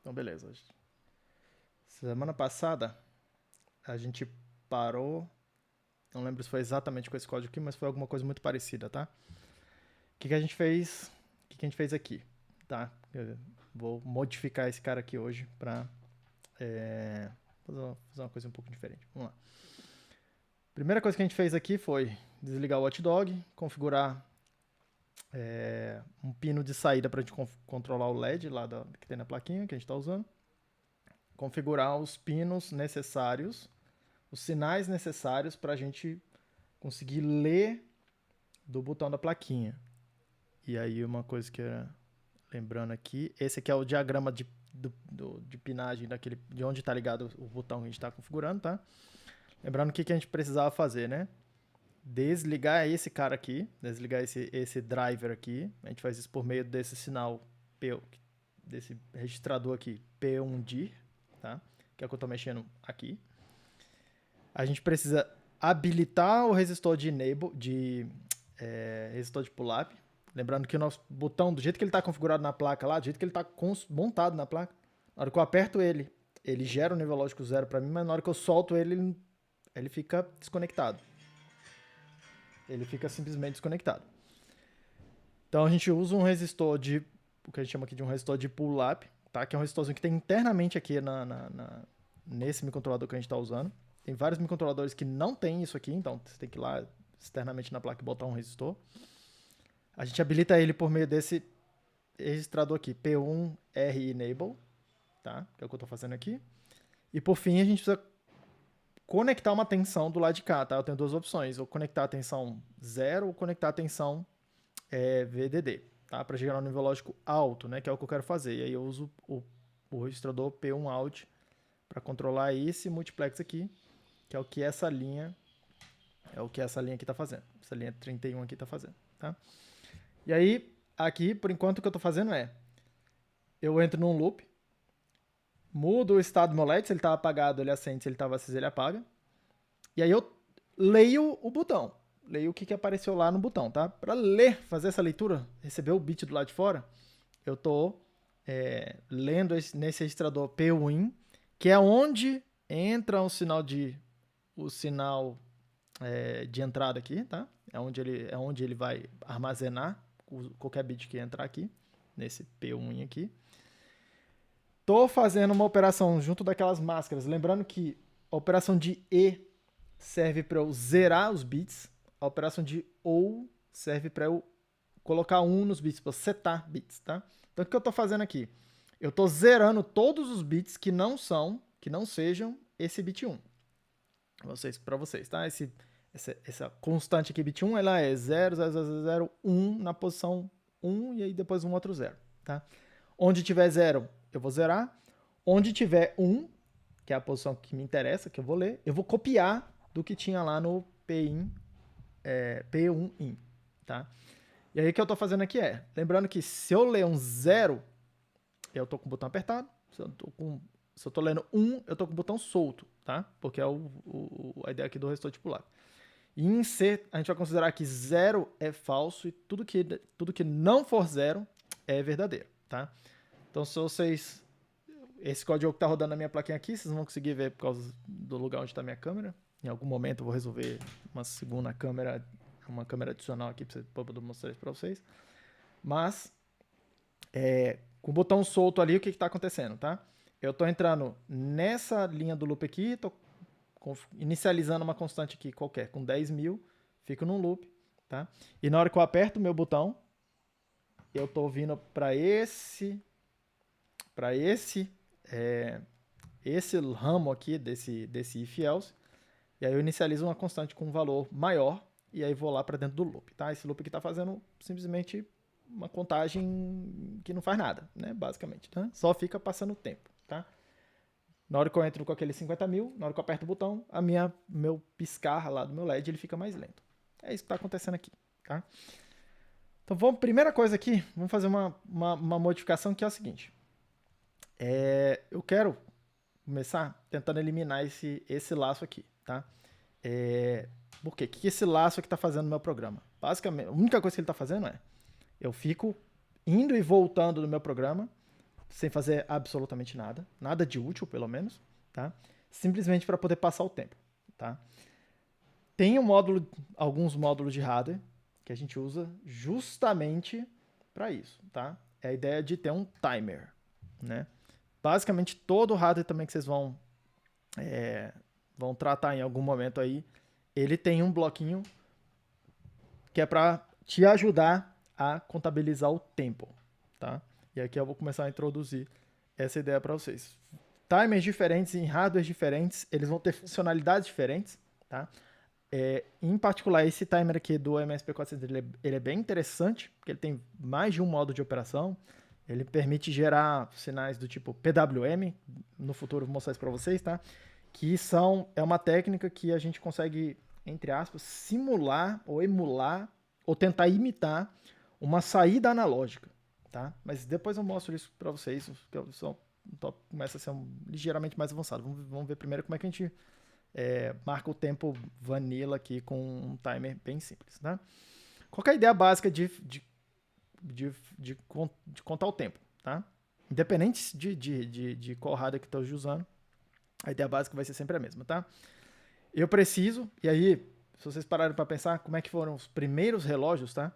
Então, beleza. Semana passada, a gente parou. Não lembro se foi exatamente com esse código aqui, mas foi alguma coisa muito parecida, tá? O que a gente fez? O que a gente fez aqui, tá? Eu vou modificar esse cara aqui hoje pra fazer uma coisa um pouco diferente. Vamos lá. Primeira coisa que a gente fez aqui foi desligar o watchdog, configurar um pino de saída para a gente controlar o LED lá que tem na plaquinha que a gente está usando. Configurar os pinos necessários, os sinais necessários para a gente conseguir ler do botão da plaquinha. E aí uma coisa que era, lembrando aqui, esse aqui é o diagrama de pinagem de onde está ligado o botão que a gente está configurando, tá? Lembrando o que a gente precisava fazer, né? Desligar esse cara aqui, desligar esse driver aqui. A gente faz isso por meio desse sinal desse registrador aqui, P1DIR, tá? Que é o que eu estou mexendo aqui. A gente precisa habilitar o resistor de enable, resistor de pull-up. Lembrando que o nosso botão, do jeito que ele está configurado na placa lá, do jeito que ele está montado na placa, na hora que eu aperto ele gera um nível lógico 0 para mim, mas na hora que eu solto ele fica desconectado. Ele fica simplesmente desconectado. Então a gente usa um resistor o que a gente chama aqui de um resistor de pull-up, tá? Que é um resistorzinho que tem internamente aqui nesse microcontrolador que a gente está usando. Tem vários microcontroladores que não tem isso aqui, então você tem que ir lá externamente na placa e botar um resistor. A gente habilita ele por meio desse registrador aqui, P1R Enable, tá? Que é o que eu estou fazendo aqui. E por fim a gente precisa conectar uma tensão do lado de cá, tá? Eu tenho duas opções, ou conectar a tensão 0 ou conectar a tensão VDD, tá? Para chegar no nível lógico alto, né? Que é o que eu quero fazer. E aí eu uso o registrador P1 Out para controlar esse multiplex aqui, que é o que essa linha aqui está fazendo. Essa linha 31 aqui está fazendo, tá? E aí, aqui, por enquanto, o que eu estou fazendo eu entro num loop, mudo o estado do meu LED, se ele estava apagado, ele acende, se ele estava aceso, ele apaga. E aí eu leio o botão, leio o que apareceu lá no botão, tá? Para ler, fazer essa leitura, receber o bit do lado de fora, eu estou lendo nesse registrador PWin, que é onde entra o sinal de entrada aqui, tá? É onde ele vai armazenar qualquer bit que entrar aqui, nesse P1 aqui. Tô fazendo uma operação junto daquelas máscaras, lembrando que a operação de E serve para eu zerar os bits, a operação de OU serve para eu colocar 1 nos bits, para setar bits, tá? Então o que eu tô fazendo aqui? Eu tô zerando todos os bits que não sejam esse bit 1. Para vocês, tá? Essa constante aqui, bit 1, ela é 0, 0, 0, 0, 1 na posição 1 e aí depois um outro 0, tá? Onde tiver 0, eu vou zerar. Onde tiver 1, que é a posição que me interessa, que eu vou ler, eu vou copiar do que tinha lá no P1in, tá? E aí o que eu estou fazendo aqui lembrando que se eu ler um 0, eu estou com o botão apertado. Se eu estou lendo 1, eu estou com o botão solto, tá? Porque é a ideia aqui do resistor de pull-up. E em C, a gente vai considerar que 0 é falso e tudo que não for 0 é verdadeiro, tá? Então, se vocês... Esse código que está rodando na minha plaquinha aqui, vocês não vão conseguir ver por causa do lugar onde está a minha câmera. Em algum momento eu vou resolver uma segunda câmera, uma câmera adicional aqui para poder mostrar isso para vocês. Mas, com o botão solto ali, o que está acontecendo, tá? Eu estou entrando nessa linha do loop aqui, estou inicializando uma constante aqui qualquer, com 10.000, fico num loop, tá? E na hora que eu aperto o meu botão, eu estou vindo para esse ramo aqui desse if else, e aí eu inicializo uma constante com um valor maior, e aí vou lá para dentro do loop, tá? Esse loop aqui está fazendo simplesmente uma contagem que não faz nada, né? Basicamente, tá? Só fica passando o tempo, tá? Na hora que eu entro com aquele 50.000, na hora que eu aperto o botão, meu piscar lá do meu LED ele fica mais lento. É isso que está acontecendo aqui, tá? Então, primeira coisa aqui, vamos fazer uma modificação que é a seguinte. Eu quero começar tentando eliminar esse laço aqui, tá? Por quê? O que esse laço aqui está fazendo no meu programa? Basicamente, a única coisa que ele está fazendo eu fico indo e voltando no meu programa sem fazer absolutamente nada, nada de útil, pelo menos, tá? Simplesmente para poder passar o tempo, tá? Tem alguns módulos de hardware que a gente usa justamente para isso, tá? É a ideia de ter um timer, né? Basicamente, todo o hardware também que vocês vão tratar em algum momento aí, ele tem um bloquinho que é para te ajudar a contabilizar o tempo, tá? E aqui eu vou começar a introduzir essa ideia para vocês. Timers diferentes em hardwares diferentes, eles vão ter funcionalidades diferentes, tá? Em particular, esse timer aqui do MSP400 ele é bem interessante, porque ele tem mais de um modo de operação. Ele permite gerar sinais do tipo PWM, no futuro eu vou mostrar isso para vocês, tá? É uma técnica que a gente consegue, entre aspas, simular ou emular ou tentar imitar uma saída analógica, tá? Mas depois eu mostro isso para vocês, que o tópico começa a ser ligeiramente mais avançado. Vamos ver primeiro como é que a gente marca o tempo vanilla aqui com um timer bem simples, tá? Qual é a ideia básica de contar o tempo, tá? Independente de qual hardware que esteja usando, a ideia básica vai ser sempre a mesma, tá? Eu preciso, e aí, se vocês pararem para pensar como é que foram os primeiros relógios, tá?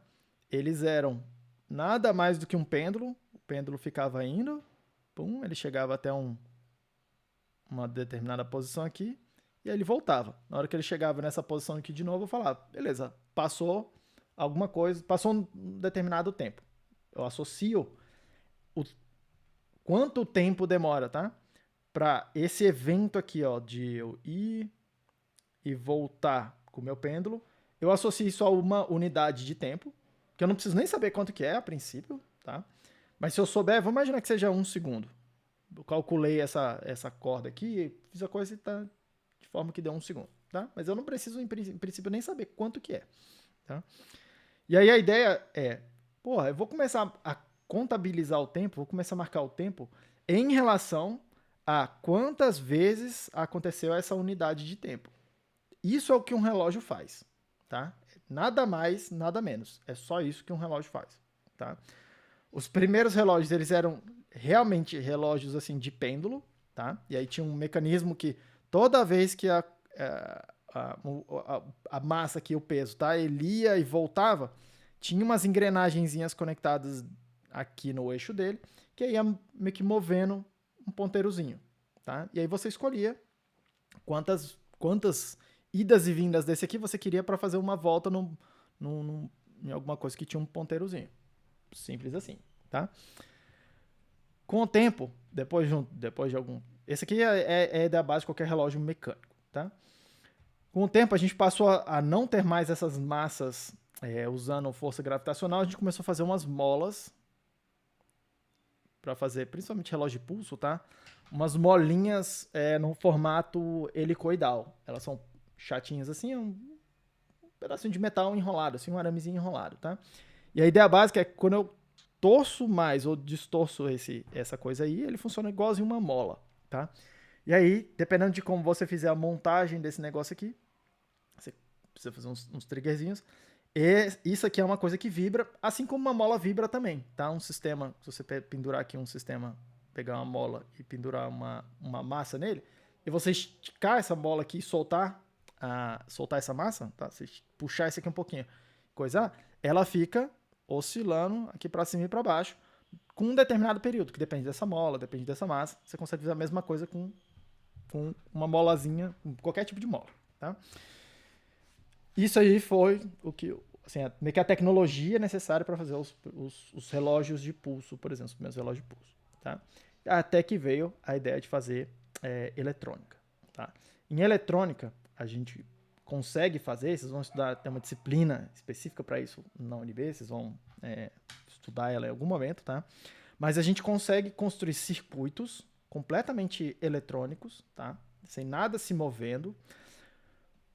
Eles eram nada mais do que um pêndulo. O pêndulo ficava indo, pum, ele chegava até uma determinada posição aqui, e aí ele voltava. Na hora que ele chegava nessa posição aqui de novo, eu falava, beleza, passou alguma coisa, passou um determinado tempo. Eu associo o quanto tempo demora, tá? Para esse evento aqui, ó, de eu ir e voltar com o meu pêndulo, eu associo isso a uma unidade de tempo, que eu não preciso nem saber quanto que é a princípio, tá? Mas se eu souber, vamos imaginar que seja 1 segundo. Eu calculei essa corda aqui, fiz a coisa e tá de forma que deu 1 segundo, tá? Mas eu não preciso, em princípio, nem saber quanto que é, tá? E aí a ideia é, porra, eu vou começar a contabilizar o tempo, vou começar a marcar o tempo em relação a quantas vezes aconteceu essa unidade de tempo. Isso é o que um relógio faz, tá? Nada mais, nada menos. É só isso que um relógio faz, tá? Os primeiros relógios, eles eram realmente relógios assim de pêndulo, tá? E aí tinha um mecanismo que toda vez que a massa aqui, o peso, tá? Ele ia e voltava, tinha umas engrenagenzinhas conectadas aqui no eixo dele, que ia meio que movendo um ponteirozinho, tá? E aí você escolhia quantas idas e vindas desse aqui você queria para fazer uma volta em alguma coisa que tinha um ponteirozinho. Simples assim, tá? Com o tempo, depois de algum... Esse aqui é da base de qualquer relógio mecânico, tá? Com o tempo, a gente passou a não ter mais essas massas usando força gravitacional, a gente começou a fazer umas molas para fazer, principalmente relógio de pulso, tá? Umas molinhas no formato helicoidal. Elas são chatinhas assim, um pedacinho de metal enrolado, assim, um aramezinho enrolado, tá? E a ideia básica é que quando eu torço mais ou distorço essa coisa aí, ele funciona igualzinho uma mola, tá? E aí, dependendo de como você fizer a montagem desse negócio aqui, você precisa fazer uns triggerzinhos. E isso aqui é uma coisa que vibra, assim como uma mola vibra também, tá? Um sistema, se você pendurar aqui um sistema, pegar uma mola e pendurar uma massa nele, e você esticar essa mola aqui e soltar essa massa, tá? Você puxar isso aqui um pouquinho, coisar, ela fica oscilando aqui para cima e para baixo com um determinado período, que depende dessa mola, depende dessa massa. Você consegue fazer a mesma coisa com uma molazinha, com qualquer tipo de mola, tá? Isso aí foi o que, assim, meio que a tecnologia necessária para fazer os relógios de pulso, por exemplo, os primeiros relógios de pulso, tá? Até que veio a ideia de fazer eletrônica, tá? Em eletrônica, a gente consegue fazer, vocês vão estudar, tem uma disciplina específica para isso na UNB, vocês vão estudar ela em algum momento, tá? Mas a gente consegue construir circuitos completamente eletrônicos, tá? Sem nada se movendo,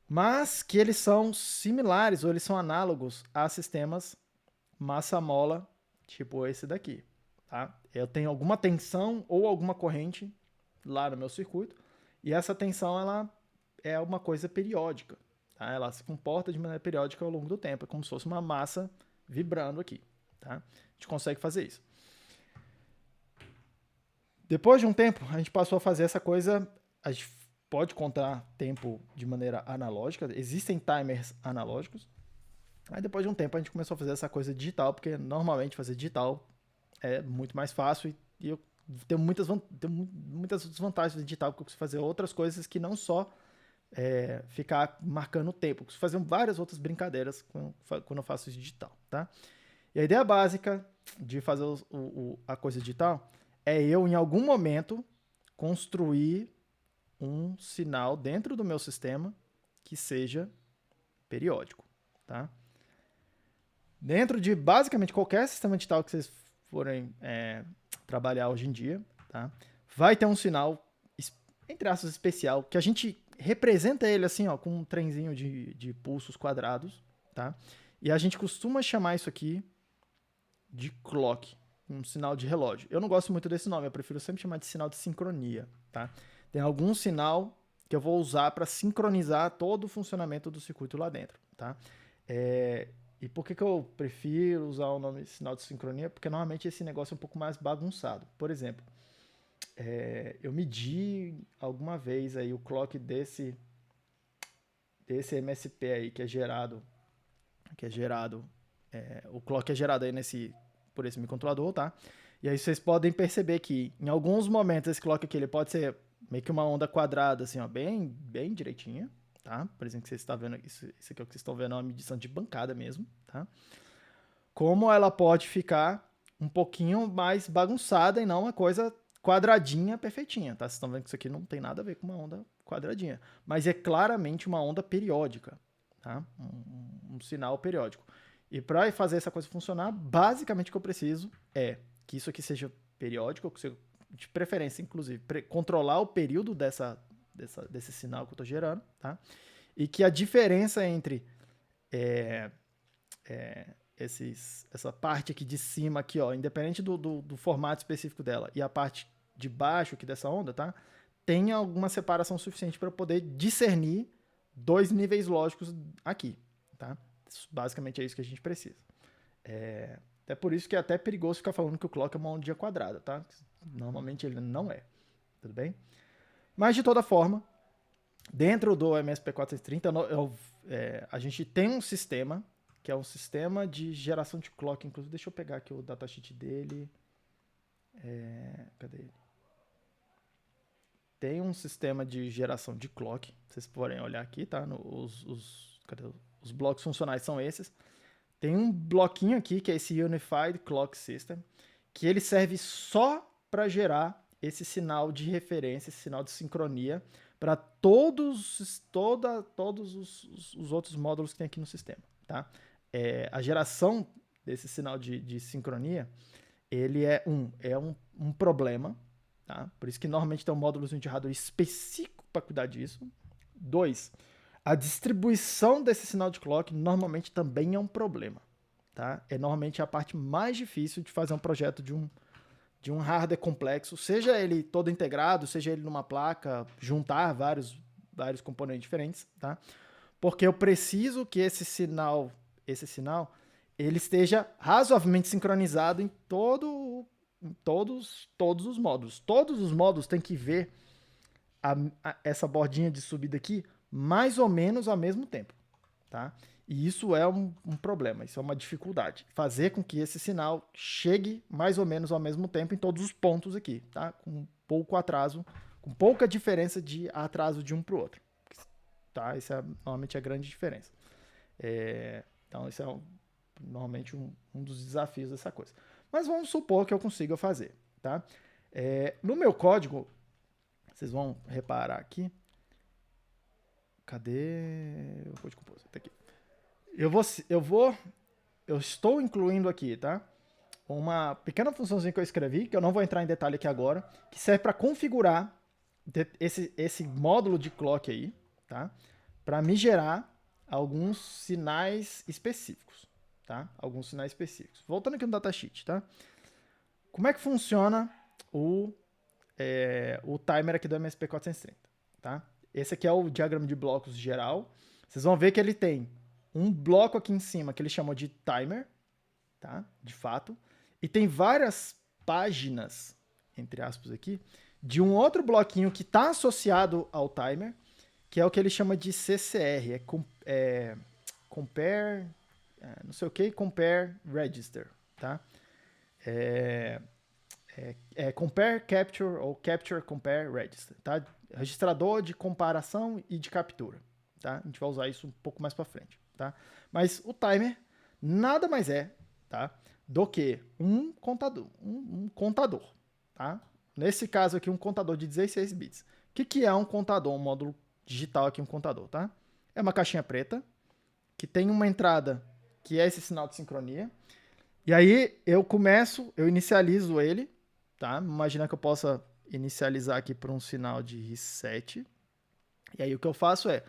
mas que eles são similares ou eles são análogos a sistemas massa-mola, tipo esse daqui, tá? Eu tenho alguma tensão ou alguma corrente lá no meu circuito, e essa tensão ela é uma coisa periódica, tá? Ela se comporta de maneira periódica ao longo do tempo, é como se fosse uma massa vibrando aqui, tá? A gente consegue fazer isso. Depois de um tempo, a gente passou a fazer essa coisa. A gente pode contar tempo de maneira analógica. Existem timers analógicos. Aí depois de um tempo a gente começou a fazer essa coisa digital, porque normalmente fazer digital é muito mais fácil e eu tenho muitas vantagens do digital, porque eu consigo fazer outras coisas que não só ficar marcando o tempo. Eu consigo fazer várias outras brincadeiras quando eu faço isso digital, tá? E a ideia básica de fazer a coisa digital é eu, em algum momento, construir um sinal dentro do meu sistema que seja periódico, tá? Dentro de basicamente qualquer sistema digital que vocês forem trabalhar hoje em dia, tá? Vai ter um sinal, entre aspas, especial, que a gente representa ele assim, ó, com um trenzinho de pulsos quadrados, tá? E a gente costuma chamar isso aqui de clock, um sinal de relógio. Eu não gosto muito desse nome, eu prefiro sempre chamar de sinal de sincronia, tá? Tem algum sinal que eu vou usar para sincronizar todo o funcionamento do circuito lá dentro, tá? E por que eu prefiro usar o nome sinal de sincronia? Porque normalmente esse negócio é um pouco mais bagunçado. Por exemplo, eu medi alguma vez aí o clock desse MSP aí que é gerado, o clock é gerado aí por esse microcontrolador, tá? E aí vocês podem perceber que em alguns momentos esse clock aqui ele pode ser meio que uma onda quadrada, assim, ó, bem direitinha, tá? Por exemplo, que vocês estão vendo, isso aqui é o que vocês estão vendo, é uma medição de bancada mesmo, tá? Como ela pode ficar um pouquinho mais bagunçada e não uma coisa quadradinha, perfeitinha, tá? Vocês estão vendo que isso aqui não tem nada a ver com uma onda quadradinha, mas é claramente uma onda periódica, tá? Um sinal periódico. E para fazer essa coisa funcionar, basicamente o que eu preciso é que isso aqui seja periódico, de preferência, inclusive, controlar o período desse sinal que eu estou gerando, tá? E que a diferença entre essa parte aqui de cima, aqui, ó, independente do formato específico dela, e a parte de baixo aqui dessa onda, tá? Tenha alguma separação suficiente para poder discernir dois níveis lógicos aqui, tá? Basicamente é isso que a gente precisa. Até por isso que é até perigoso ficar falando que o clock é uma ondinha quadrada, tá? Normalmente ele não é, tudo bem? Mas de toda forma, dentro do MSP430, a gente tem um sistema, que é um sistema de geração de clock. Inclusive, deixa eu pegar aqui o datasheet dele. Cadê ele? Tem um sistema de geração de clock. Vocês podem olhar aqui, tá? Os blocos funcionais são esses. Tem um bloquinho aqui, que é esse Unified Clock System, que ele serve só para gerar esse sinal de referência, esse sinal de sincronia, para todos os outros módulos que tem aqui no sistema, tá? A geração desse sinal de sincronia, ele é um problema, tá? Por isso que normalmente tem um módulo de hardware específico para cuidar disso. 2, a distribuição desse sinal de clock normalmente também é um problema, tá? É normalmente a parte mais difícil de fazer um projeto de um hardware complexo, seja ele todo integrado, seja ele numa placa, juntar vários componentes diferentes, tá? Porque eu preciso que esse sinal ele esteja razoavelmente sincronizado em todos os módulos. Todos os módulos têm que ver essa bordinha de subida aqui mais ou menos ao mesmo tempo, tá? E isso é um problema, isso é uma dificuldade. Fazer com que esse sinal chegue mais ou menos ao mesmo tempo em todos os pontos aqui, tá? Com pouco atraso, com pouca diferença de atraso de um para o outro, tá? Isso é normalmente a grande diferença. Então, isso é normalmente um dos desafios dessa coisa. Mas vamos supor que eu consiga fazer, tá? No meu código, vocês vão reparar aqui. Cadê o Code Composer? Tá aqui. Eu estou incluindo aqui, tá? Uma pequena funçãozinha que eu escrevi, que eu não vou entrar em detalhe aqui agora, que serve para configurar esse módulo de clock aí, tá? Para me gerar alguns sinais específicos, tá? Alguns sinais específicos. Voltando aqui no datasheet, tá? Como é que funciona o timer aqui do MSP430, tá? Esse aqui é o diagrama de blocos geral. Vocês vão ver que ele tem um bloco aqui em cima que ele chamou de timer, tá? De fato. E tem várias páginas entre aspas aqui, de um outro bloquinho que está associado ao timer, que é o que ele chama de CCR, Compare, não sei o que, Compare Register, tá? Compare Capture ou Capture Compare Register, tá? Registrador de comparação e de captura, tá? A gente vai usar isso um pouco mais para frente, tá? Mas o timer nada mais é, tá? Do que um contador, tá? Nesse caso aqui, um contador de 16 bits. O que é um contador, um módulo digital aqui, um contador, tá? É uma caixinha preta que tem uma entrada que é esse sinal de sincronia. E aí eu inicializo ele, tá? Imagina que eu possa inicializar aqui por um sinal de reset. E aí o que eu faço é,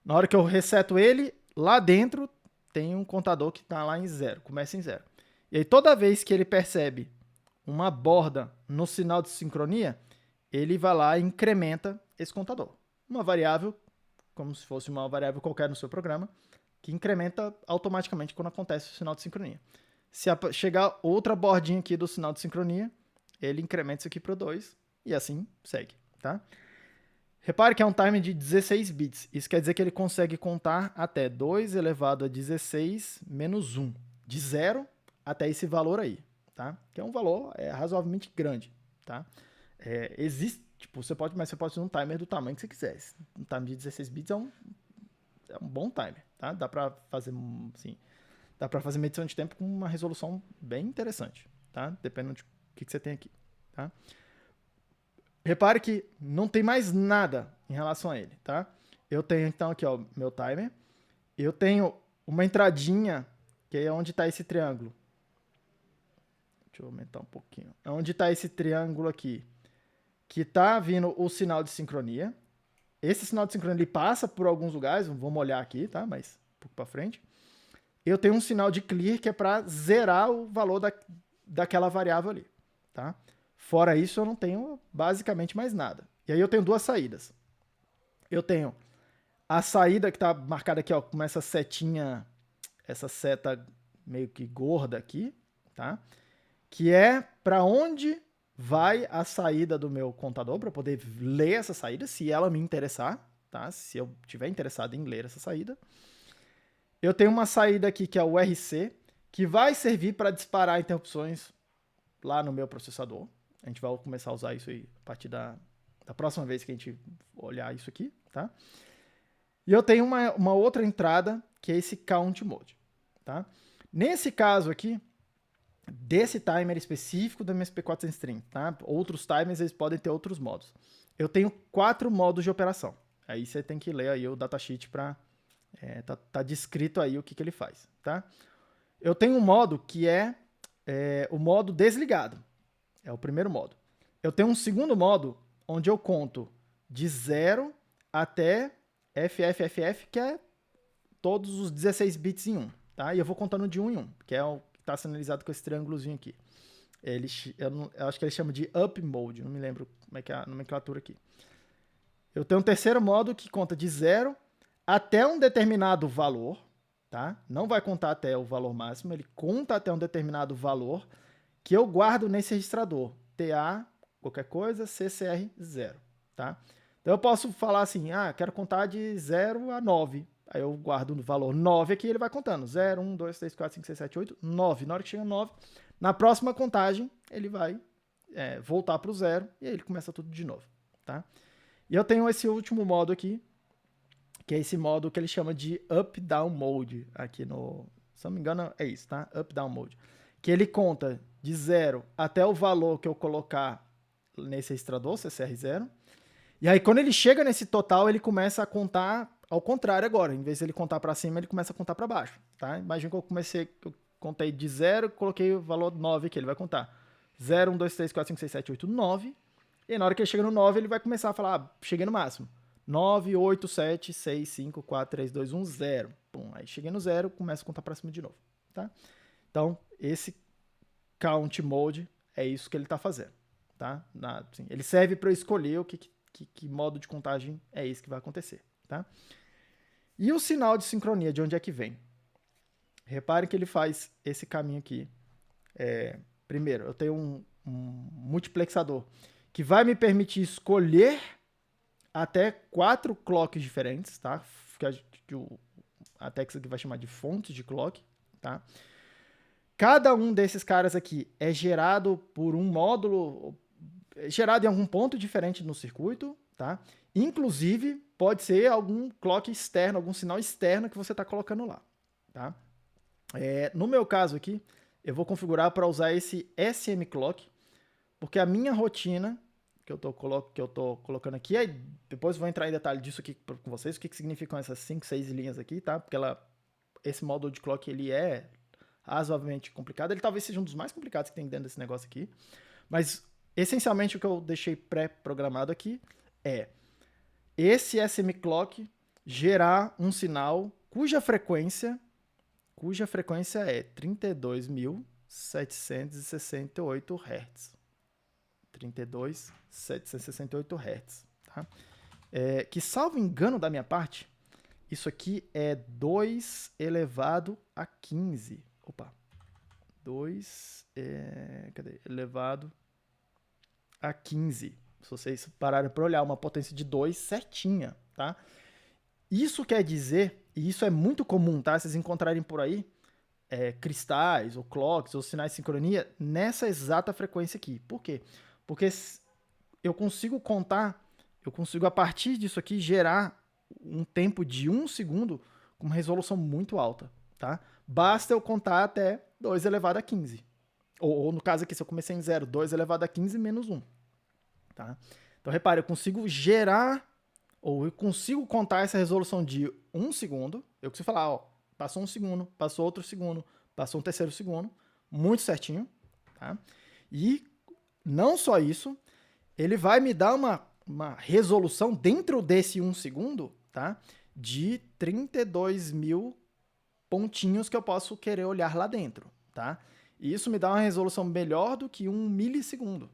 na hora que eu reseto ele, lá dentro tem um contador que está lá em 0, começa em 0. E aí toda vez que ele percebe uma borda no sinal de sincronia, ele vai lá e incrementa esse contador. Uma variável, como se fosse uma variável qualquer no seu programa, que incrementa automaticamente quando acontece o sinal de sincronia. Se chegar outra bordinha aqui do sinal de sincronia, ele incrementa isso aqui para 2 e assim segue, tá? Repare que é um timer de 16 bits. Isso quer dizer que ele consegue contar até 2 elevado a 16 menos 1. De 0 até esse valor aí, tá? Que é um valor razoavelmente grande, tá? Você pode fazer um timer do tamanho que você quiser. Um timer de 16 bits é um bom timer, tá? Dá para fazer, assim, medição de tempo com uma resolução bem interessante, tá? Dependendo do que você tem aqui, tá? Repare que não tem mais nada em relação a ele, tá? Eu tenho, então, aqui, ó, meu timer. Eu tenho uma entradinha, que é onde está esse triângulo. Deixa eu aumentar um pouquinho. É onde está esse triângulo aqui, que está vindo o sinal de sincronia. Esse sinal de sincronia ele passa por alguns lugares, vamos olhar aqui, tá? Mas um pouco para frente. Eu tenho um sinal de clear que é para zerar o valor daquela variável ali, tá? Fora isso, eu não tenho basicamente mais nada. E aí eu tenho duas saídas. Eu tenho a saída que está marcada aqui, ó, com essa setinha, essa seta meio que gorda aqui, tá? Que é para onde vai a saída do meu contador, para eu poder ler essa saída, se ela me interessar, tá? Se eu tiver interessado em ler essa saída. Eu tenho uma saída aqui que é o RC, que vai servir para disparar interrupções lá no meu processador. A gente vai começar a usar isso aí a partir da próxima vez que a gente olhar isso aqui, tá? E eu tenho uma outra entrada, que é esse count mode, tá? Nesse caso aqui, desse timer específico do MSP430, tá? Outros timers, eles podem ter outros modos. Eu tenho 4 modos de operação. Aí você tem que ler aí o datasheet para... tá descrito aí o que ele faz, tá? Eu tenho um modo que é o modo desligado. É o primeiro modo. Eu tenho um segundo modo onde eu conto de 0 até FFFF, que é todos os 16 bits em 1. Tá? E eu vou contando de 1 em 1, que é o que está sinalizado com esse triângulozinho aqui. Eu acho que ele chama de up mode, não me lembro como é que é a nomenclatura aqui. Eu tenho um terceiro modo que conta de 0 até um determinado valor, tá? Não vai contar até o valor máximo, ele conta até um determinado valor que eu guardo nesse registrador, TA, qualquer coisa, CCR0, tá? Então eu posso falar assim, quero contar de 0 a 9. Aí eu guardo o valor 9 aqui, ele vai contando. 0, 1, 2, 3, 4, 5, 6, 7, 8, 9. Na hora que chega 9, na próxima contagem, ele vai voltar para o 0 e aí ele começa tudo de novo, tá? E eu tenho esse último modo aqui, que é esse modo que ele chama de up-down mode, aqui no... Se não me engano, é isso, tá? Up-down mode. Que ele conta de 0 até o valor que eu colocar nesse registrador, CCR0. E aí, quando ele chega nesse total, ele começa a contar ao contrário agora. Em vez de ele contar para cima, ele começa a contar para baixo, tá? Imagina que eu contei de 0, coloquei o valor 9 aqui, ele vai contar 0, 1, 2, 3, 4, 5, 6, 7, 8, 9. E aí, na hora que ele chega no 9, ele vai começar a falar, cheguei no máximo. 9, 8, 7, 6, 5, 4, 3, 2, 1, 0. Pum, aí cheguei no 0, começa a contar para cima de novo, tá? Então, esse count mode é isso que ele está fazendo, tá? Assim, ele serve para eu escolher o que modo de contagem é esse que vai acontecer, tá? E o sinal de sincronia, de onde é que vem? Reparem que ele faz esse caminho aqui. Primeiro, eu tenho um multiplexador que vai me permitir escolher até 4 clocks diferentes, tá? Que a Tex aqui vai chamar de fontes de clock, tá? Cada um desses caras aqui é gerado por um módulo, gerado em algum ponto diferente no circuito, tá? Inclusive, pode ser algum clock externo, algum sinal externo que você está colocando lá, tá? No meu caso aqui, eu vou configurar para usar esse SM Clock, porque a minha rotina que eu tô colocando aqui, aí depois vou entrar em detalhe disso aqui com vocês, o que significam essas 5, 6 linhas aqui, tá? Porque esse módulo de clock, ele é razoavelmente complicado, ele talvez seja um dos mais complicados que tem dentro desse negócio aqui, mas essencialmente o que eu deixei pré-programado aqui é esse SM Clock gerar um sinal cuja frequência é 32.768 Hz. 32.768 Hz. Tá? Que, salvo engano da minha parte, isso aqui é 2 elevado a 15. Opa. 2 elevado a 15. Se vocês pararem para olhar, uma potência de 2 certinha, tá? Isso quer dizer, e isso é muito comum, tá? Vocês encontrarem por aí cristais, ou clocks, ou sinais de sincronia nessa exata frequência aqui. Por quê? Porque eu consigo a partir disso aqui, gerar um tempo de 1 segundo com uma resolução muito alta, tá? Basta eu contar até 2 elevado a 15. Ou no caso aqui, se eu comecei em 0, 2 elevado a 15 menos 1. Tá? Então, repare, eu consigo gerar, ou eu consigo contar essa resolução de 1 segundo. Eu consigo falar, ó, passou 1 segundo, passou outro segundo, passou um terceiro segundo, muito certinho. Tá? E não só isso, ele vai me dar uma resolução dentro desse 1 segundo, tá? De 32 mil pontinhos que eu posso querer olhar lá dentro, tá? E isso me dá uma resolução melhor do que 1 milissegundo.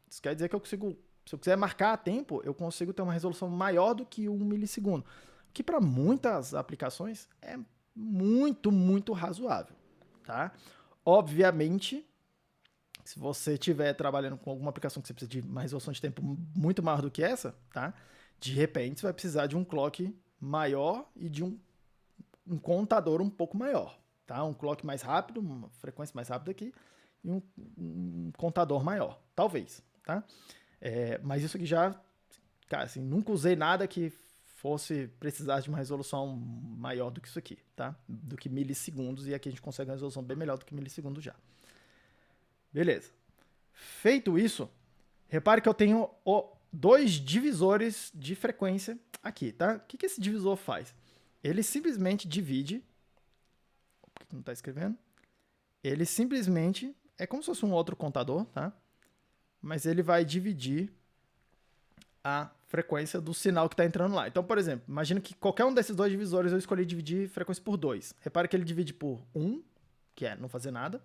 Isso quer dizer que se eu quiser marcar a tempo, eu consigo ter uma resolução maior do que 1 milissegundo, que para muitas aplicações é muito, muito razoável, tá? Obviamente, se você estiver trabalhando com alguma aplicação que você precisa de uma resolução de tempo muito maior do que essa, tá? De repente, você vai precisar de um clock maior e de um contador um pouco maior, tá? Um clock mais rápido, uma frequência mais rápida aqui, e um contador maior, talvez, tá? Mas isso aqui já, cara, assim, nunca usei nada que fosse precisar de uma resolução maior do que isso aqui, tá? Do que milissegundos, e aqui a gente consegue uma resolução bem melhor do que milissegundos já. Beleza. Feito isso, repare que eu tenho 2 divisores de frequência aqui, tá? O que esse divisor faz? Ele simplesmente divide. Por que não está escrevendo? Ele simplesmente é como se fosse um outro contador, tá? Mas ele vai dividir a frequência do sinal que está entrando lá. Então, por exemplo, imagina que qualquer um desses 2 divisores eu escolhi dividir frequência por 2. Repare que ele divide por 1, que é não fazer nada.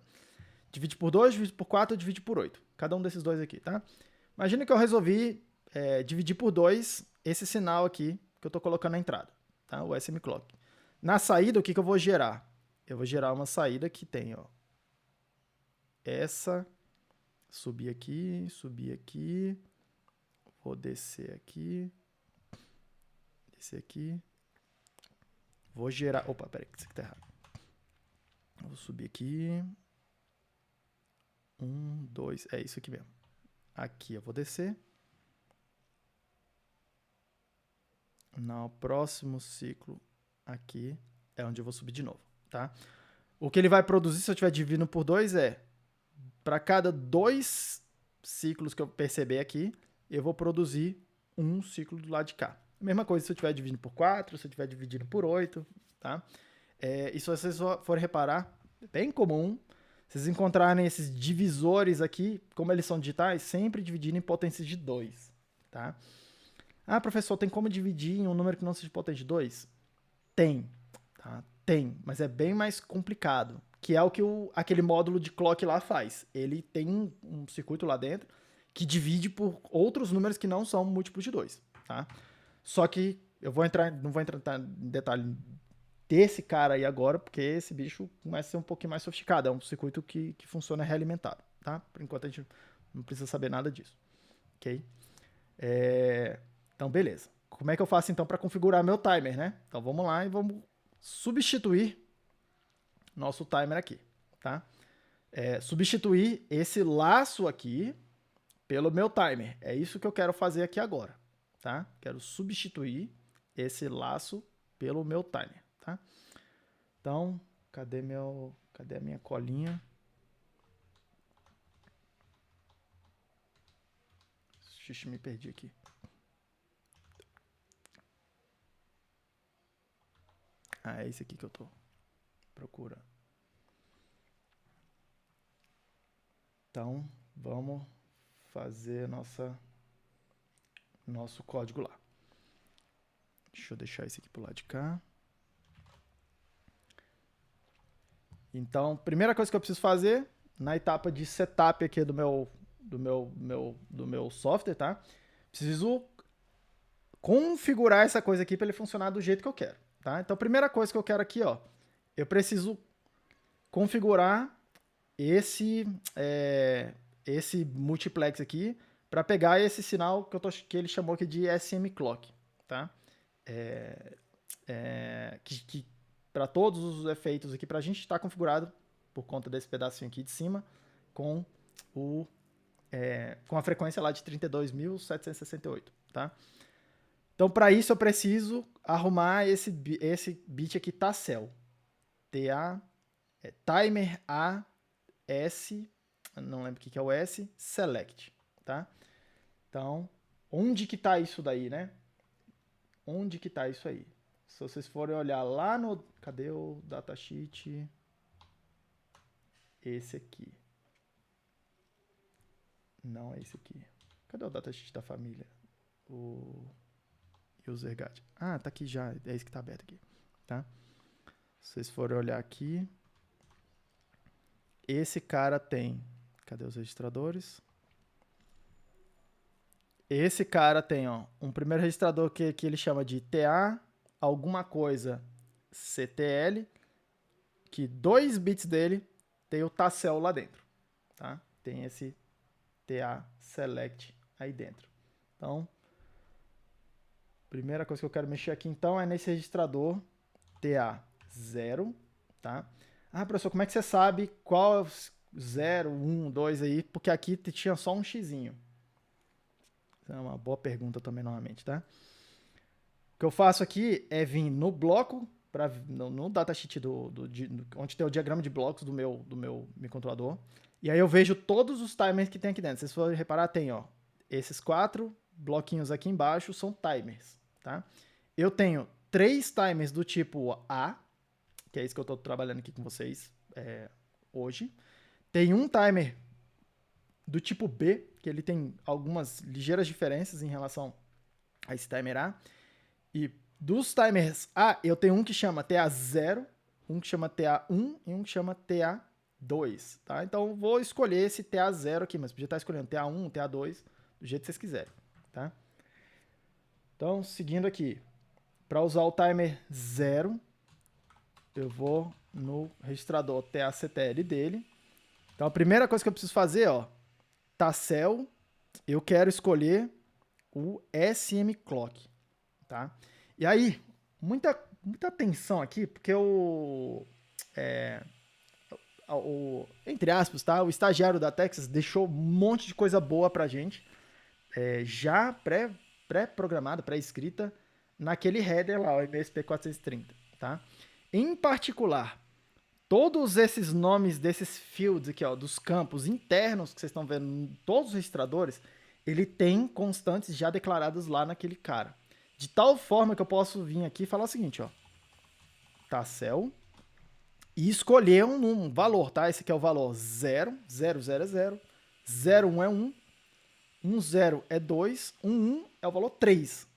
Divide por 2, divide por 4, divide por 8. Cada um desses 2 aqui, tá? Imagina que eu resolvi dividir por 2 esse sinal aqui que eu estou colocando na entrada, tá? O SM Clock. Na saída, o que eu vou gerar? Eu vou gerar uma saída que tem, ó, essa, subir aqui, vou descer aqui, vou gerar, opa, peraí, isso aqui tá errado. Vou subir aqui, 1, 2, é isso aqui mesmo. Aqui eu vou descer. No próximo ciclo, aqui é onde eu vou subir de novo, tá? O que ele vai produzir, se eu estiver dividindo por 2, para cada 2 ciclos que eu perceber aqui, eu vou produzir um ciclo do lado de cá. Mesma coisa se eu estiver dividindo por 4, se eu estiver dividindo por 8, tá? E se vocês forem reparar, é bem comum vocês encontrarem esses divisores aqui, como eles são digitais, sempre dividindo em potências de 2, tá? Ah, professor, tem como dividir em um número que não seja potente de 2? Tem, tá? Tem, mas é bem mais complicado, que é o que aquele módulo de clock lá faz. Ele tem um circuito lá dentro que divide por outros números que não são múltiplos de 2, tá? Só que eu não vou entrar em detalhe desse cara aí agora, porque esse bicho começa a ser um pouquinho mais sofisticado. É um circuito que funciona realimentado, tá? Por enquanto a gente Não precisa saber nada disso, ok? Então, beleza. Como é que eu faço, então, para configurar meu timer, né? Então, vamos lá e vamos substituir nosso timer aqui, tá? Substituir esse laço aqui pelo meu timer. É isso que eu quero fazer aqui agora, tá? Quero substituir esse laço pelo meu timer, tá? Então, cadê a minha colinha? Xixi, me perdi aqui. Ah, é esse aqui que eu tô procurando. Então, vamos fazer nosso código lá. Deixa eu deixar esse aqui pro lado de cá. Então, primeira coisa que eu preciso fazer na etapa de setup aqui do meu software, tá? Preciso configurar essa coisa aqui para ele funcionar do jeito que eu quero, tá? Então, a primeira coisa que eu quero aqui, ó, eu preciso configurar esse multiplex aqui para pegar esse sinal que ele chamou aqui de SM Clock, tá? Que para todos os efeitos aqui, para a gente estar configurado por conta desse pedacinho aqui de cima com a frequência lá de 32.768, tá? Então, para isso, eu preciso arrumar esse bit aqui, Tassel. Timer A S, não lembro o que é o S, Select, tá? Então, onde que tá isso daí, né? Onde que tá isso aí? Se vocês forem olhar lá no... Cadê o datasheet? Esse aqui. Não é esse aqui. Cadê o datasheet da família? O user guide. Ah, tá aqui já. É esse que tá aberto aqui, tá? Se vocês forem olhar aqui, esse cara tem... Cadê os registradores? Esse cara tem, ó, um primeiro registrador que ele chama de TA, alguma coisa CTL, que 2 bits dele tem o Tassel lá dentro, tá? Tem esse TA Select aí dentro. Então, primeira coisa que eu quero mexer aqui, então, é nesse registrador TA0, tá? Ah, professor, como é que você sabe qual 0, 1, 2 aí? Porque aqui tinha só um xizinho. É uma boa pergunta também, novamente, tá? O que eu faço aqui é vir no bloco, no datasheet onde tem o diagrama de blocos do meu microcontrolador, e aí eu vejo todos os timers que tem aqui dentro. Se vocês forem reparar, tem, ó, esses 4 bloquinhos aqui embaixo são timers, tá? Eu tenho 3 timers do tipo A, que é isso que eu estou trabalhando aqui com vocês hoje. Tem um timer do tipo B, que ele tem algumas ligeiras diferenças em relação a esse timer A. E dos timers A, eu tenho um que chama TA0, um que chama TA1 e um que chama TA2, tá? Então, eu vou escolher esse TA0 aqui, mas podia estar escolhendo TA1, TA2, do jeito que vocês quiserem, tá? Então, seguindo aqui, para usar o timer 0, eu vou no registrador TACTL dele. Então, a primeira coisa que eu preciso fazer, ó, Tassel, eu quero escolher o SM Clock, tá? E aí, muita atenção aqui, porque entre aspas, tá? O estagiário da Texas deixou um monte de coisa boa pra gente, já pré-programada, pré-escrita, naquele header lá, o MSP430, tá? Em particular, todos esses nomes desses fields aqui, ó, dos campos internos que vocês estão vendo em todos os registradores, ele tem constantes já declaradas lá naquele cara. De tal forma que eu posso vir aqui e falar o seguinte, ó, Tassel, e escolher um valor, tá? Esse aqui é o valor 0, 0, 0 é 0, 0, 1 é 1, 1, 0 é 2, 1, 1 é o valor 3.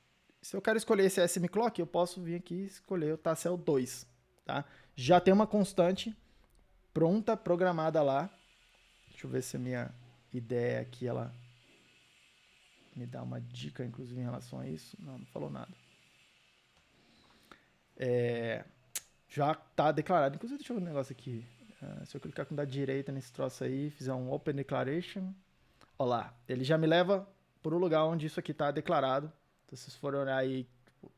Se eu quero escolher esse SM Clock, eu posso vir aqui e escolher o Tassel 2, tá? Já tem uma constante pronta, programada lá. Deixa eu ver se a minha ideia aqui, ela me dá uma dica, inclusive, em relação a isso. Não falou nada. Já está declarado. Inclusive, deixa eu ver um negócio aqui. Se eu clicar com da direita nesse troço aí, fizer um Open Declaration, Ó lá, ele já me leva para o lugar onde isso aqui está declarado. Então, se vocês forem olhar aí,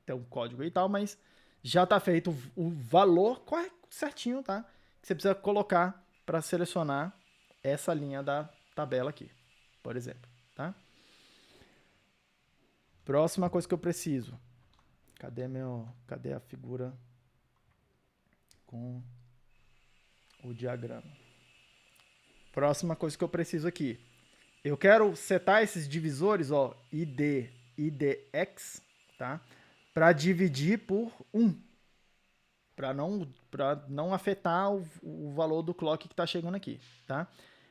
tem um código e tal, mas já está feito o valor certinho, tá? Que você precisa colocar para selecionar essa linha da tabela aqui, por exemplo, tá? Próxima coisa que eu preciso. Cadê a figura com o diagrama? Próxima coisa que eu preciso aqui. Eu quero setar esses divisores, ó, ID, IDX, tá? Para dividir por 1. Para não afetar o valor do clock que está chegando aqui, tá?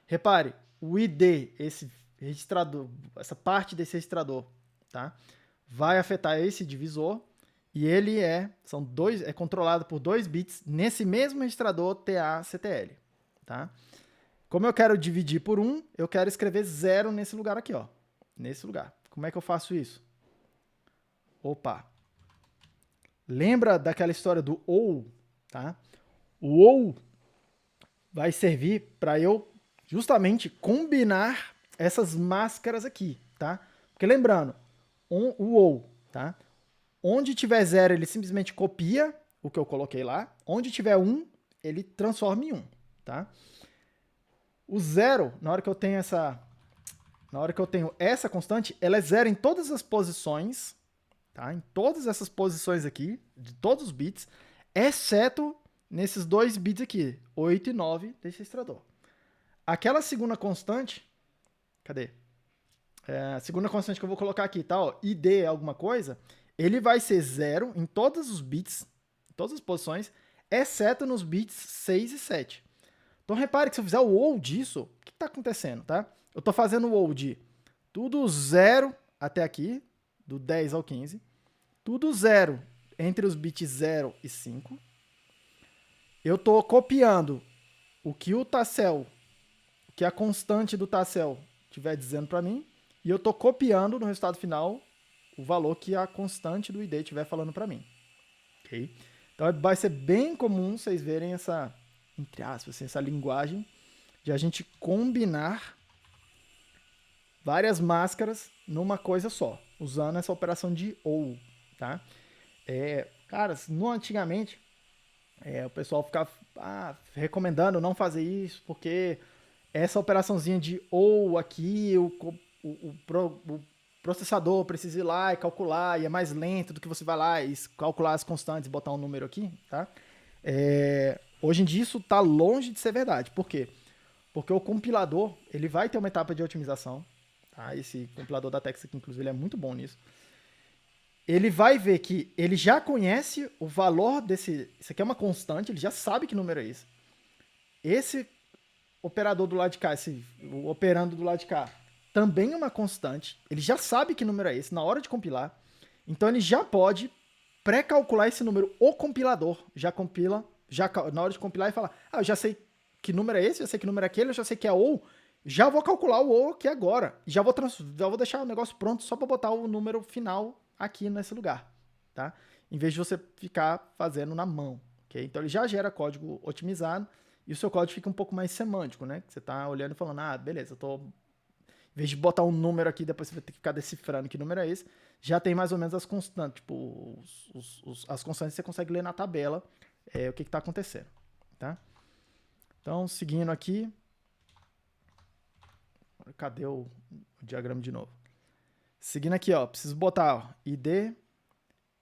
Repare, o ID, esse registrador, essa parte desse registrador, tá? Vai afetar esse divisor e ele é controlado por 2 bits nesse mesmo registrador TACTL, tá? Como eu quero dividir por 1, eu quero escrever 0 nesse lugar aqui, ó. Nesse lugar. Como é que eu faço isso? Opa. Lembra daquela história do OU, tá? O OU vai servir para eu justamente combinar essas máscaras aqui, tá? Porque lembrando, o OU, tá? Onde tiver 0, ele simplesmente copia o que eu coloquei lá. Onde tiver 1, ele transforma em 1, tá? O 0, na hora que eu tenho essa constante, ela é 0 em todas as posições, tá? Em todas essas posições aqui, de todos os bits, exceto nesses 2 bits aqui, 8 e 9 desse registrador. Aquela segunda constante, cadê? A segunda constante que eu vou colocar aqui, tá? Ó, ID é alguma coisa, ele vai ser 0 em todos os bits, em todas as posições, exceto nos bits 6 e 7. Então repare que se eu fizer o OU disso, o que está acontecendo, tá? Eu estou fazendo o OU de tudo 0 até aqui, do 10 ao 15, tudo 0 entre os bits 0 e 5. Eu estou copiando o que o Tassel, o que a constante do Tassel estiver dizendo para mim, e eu estou copiando no resultado final o valor que a constante do ID estiver falando para mim. Okay? Então vai ser bem comum vocês verem essa, entre aspas, essa linguagem de a gente combinar várias máscaras numa coisa só, usando essa operação de OU, tá? Cara, antigamente, o pessoal ficava recomendando não fazer isso, porque essa operaçãozinha de OU aqui, o processador precisa ir lá e calcular, e é mais lento do que você vai lá e calcular as constantes e botar um número aqui, tá? Hoje em dia isso está longe de ser verdade. Por quê? Porque o compilador, ele vai ter uma etapa de otimização, tá? Esse compilador da Texas, inclusive, ele é muito bom nisso. Ele vai ver que ele já conhece o valor desse... Isso aqui é uma constante, ele já sabe que número é esse. Esse operador do lado de cá, o operando do lado de cá, também é uma constante. Ele já sabe que número é esse na hora de compilar. Então ele já pode pré-calcular esse número. O compilador já compila, na hora de compilar e falar, eu já sei que número é esse, já sei que número é aquele, eu já sei que é OU, já vou calcular o OU aqui agora. Já vou deixar o negócio pronto só para botar o número final aqui nesse lugar, tá? Em vez de você ficar fazendo na mão, ok? Então ele já gera código otimizado e o seu código fica um pouco mais semântico, né? Você tá olhando e falando, beleza, em vez de botar um número aqui, depois você vai ter que ficar decifrando que número é esse, já tem mais ou menos as constantes, tipo, as constantes você consegue ler na tabela o que está acontecendo, tá? Então, seguindo aqui, cadê o diagrama de novo? Seguindo aqui, ó, preciso botar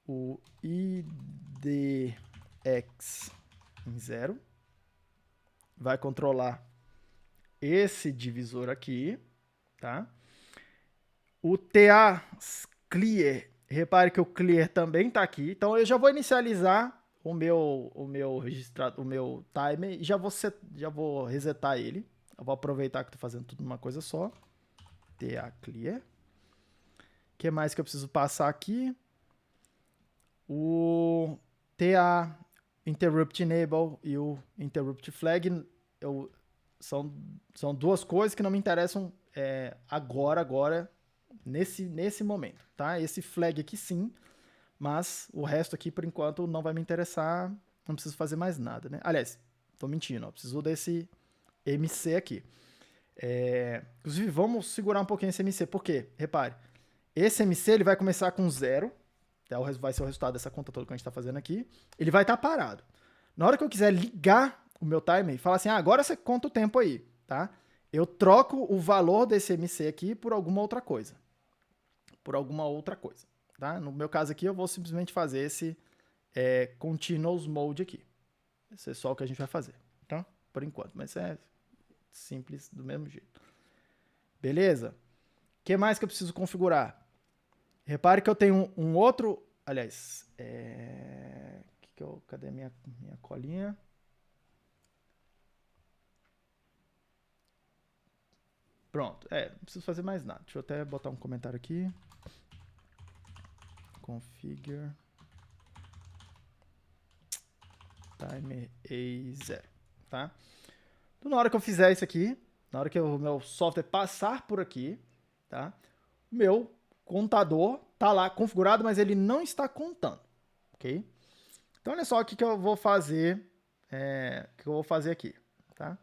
o IDX em 0, vai controlar esse divisor aqui, tá? O TA clear, repare que o clear também está aqui, então eu já vou inicializar o meu registrado, o meu timer e já vou resetar ele. Eu vou aproveitar que estou fazendo tudo numa coisa só. TA clear. O que mais que eu preciso passar aqui? O TA interrupt enable e o interrupt flag são duas coisas que não me interessam agora, nesse momento, tá? Esse flag aqui sim, mas o resto aqui, por enquanto, não vai me interessar, não preciso fazer mais nada, né? Aliás, tô mentindo, ó, preciso desse MC aqui. Inclusive, vamos segurar um pouquinho esse MC. Por quê? Repare, esse MC ele vai começar com 0, vai ser o resultado dessa conta toda que a gente está fazendo aqui. Ele vai estar parado. Na hora que eu quiser ligar o meu timer e falar assim, agora você conta o tempo aí, tá? Eu troco o valor desse MC aqui por alguma outra coisa. Tá? No meu caso aqui, eu vou simplesmente fazer esse continuous mode aqui. Esse é só o que a gente vai fazer, tá? Por enquanto, mas é simples do mesmo jeito. Beleza? O que mais que eu preciso configurar? Repare que eu tenho um outro... Aliás, cadê minha colinha? Pronto, não preciso fazer mais nada. Deixa eu até botar um comentário aqui. Configure timer A0, tá? Então, na hora que eu fizer isso aqui, na hora que o meu software passar por aqui, tá? O meu contador tá lá configurado, mas ele não está contando, ok? Então, olha só o que eu vou fazer, aqui, tá?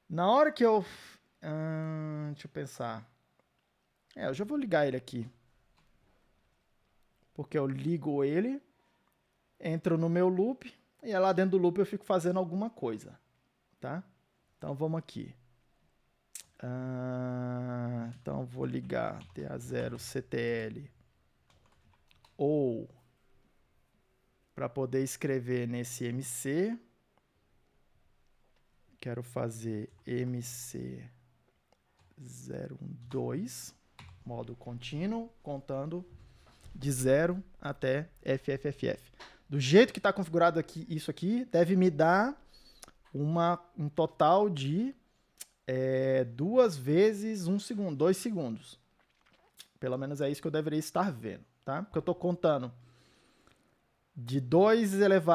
Na hora que eu... deixa eu pensar. Eu já vou ligar ele aqui. Porque eu ligo ele, entro no meu loop, e lá dentro do loop eu fico fazendo alguma coisa, tá? Então, vamos aqui. Então, vou ligar TA0 CTL ou para poder escrever nesse MC, quero fazer MC012, modo contínuo, contando de 0 até FFFF. Do jeito que está configurado aqui, isso aqui deve me dar um total de 2 vezes 1 segundo, 2 segundos. Pelo menos é isso que eu deveria estar vendo, tá? Porque eu estou contando de 0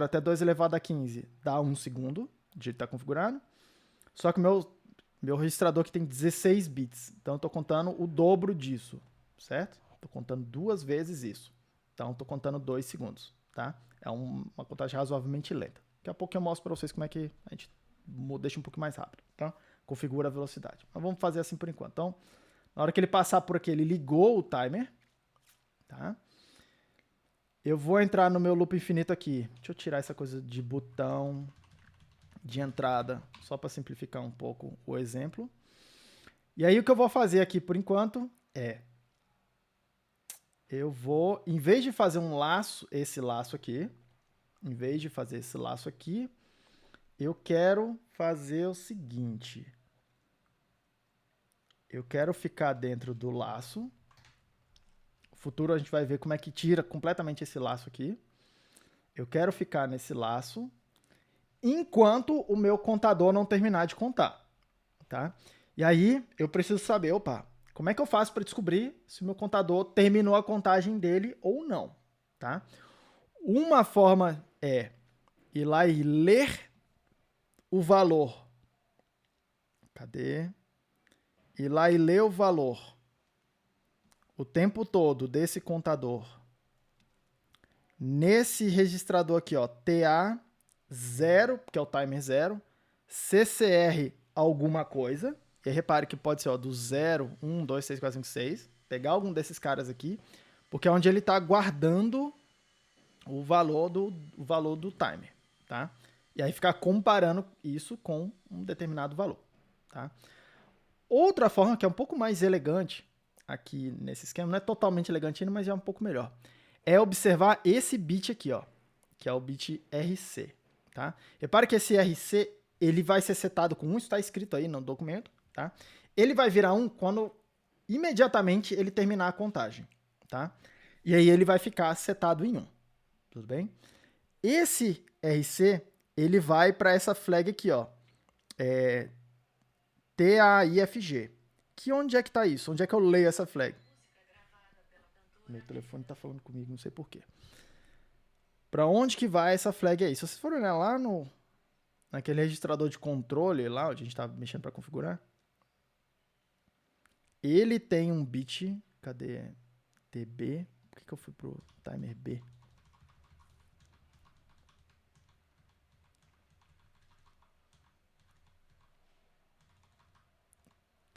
até 2 elevado a 15 dá 1 segundo, do jeito que está configurado. Só que meu registrador aqui tem 16 bits, então eu estou contando o dobro disso, certo? Estou contando 2 vezes isso. Então, estou contando 2 segundos, tá? É uma contagem razoavelmente lenta. Daqui a pouco eu mostro para vocês como é que a gente deixa um pouco mais rápido, tá? Configura a velocidade. Mas vamos fazer assim por enquanto. Então, na hora que ele passar por aqui, ele ligou o timer, tá? Eu vou entrar no meu loop infinito aqui. Deixa eu tirar essa coisa de botão de entrada, só para simplificar um pouco o exemplo. E aí o que eu vou fazer aqui por enquanto eu vou, em vez de fazer esse laço aqui, eu quero fazer o seguinte. Eu quero ficar dentro do laço. No futuro a gente vai ver como é que tira completamente esse laço aqui. Eu quero ficar nesse laço enquanto o meu contador não terminar de contar, tá? E aí eu preciso saber, como é que eu faço para descobrir se o meu contador terminou a contagem dele ou não, tá? Uma forma é ir lá e ler o valor. Cadê? Ir lá e ler o valor o tempo todo desse contador nesse registrador aqui, ó, TA0, que é o timer 0, CCR alguma coisa. E aí, repare que pode ser do 0, 1, 2, 3, 4, 5, 6. Pegar algum desses caras aqui, porque é onde ele está guardando o valor do timer, tá? E aí ficar comparando isso com um determinado valor, tá? Outra forma que é um pouco mais elegante aqui nesse esquema, não é totalmente elegante ainda, mas é um pouco melhor, é observar esse bit aqui, ó, que é o bit RC, tá? Repare que esse RC, ele vai ser setado com 1, isso está escrito aí no documento, tá? Ele vai virar 1 quando imediatamente ele terminar a contagem, tá? E aí ele vai ficar setado em 1, tudo bem? Esse RC, ele vai para essa flag aqui, ó, TAIFG. Que onde é que tá isso? Onde é que eu leio essa flag? Meu telefone tá falando comigo, não sei porquê. Para onde que vai essa flag aí? Se vocês forem olhar lá naquele registrador de controle, lá onde a gente tá mexendo para configurar, ele tem um bit, cadê? TB, por que eu fui pro timer B?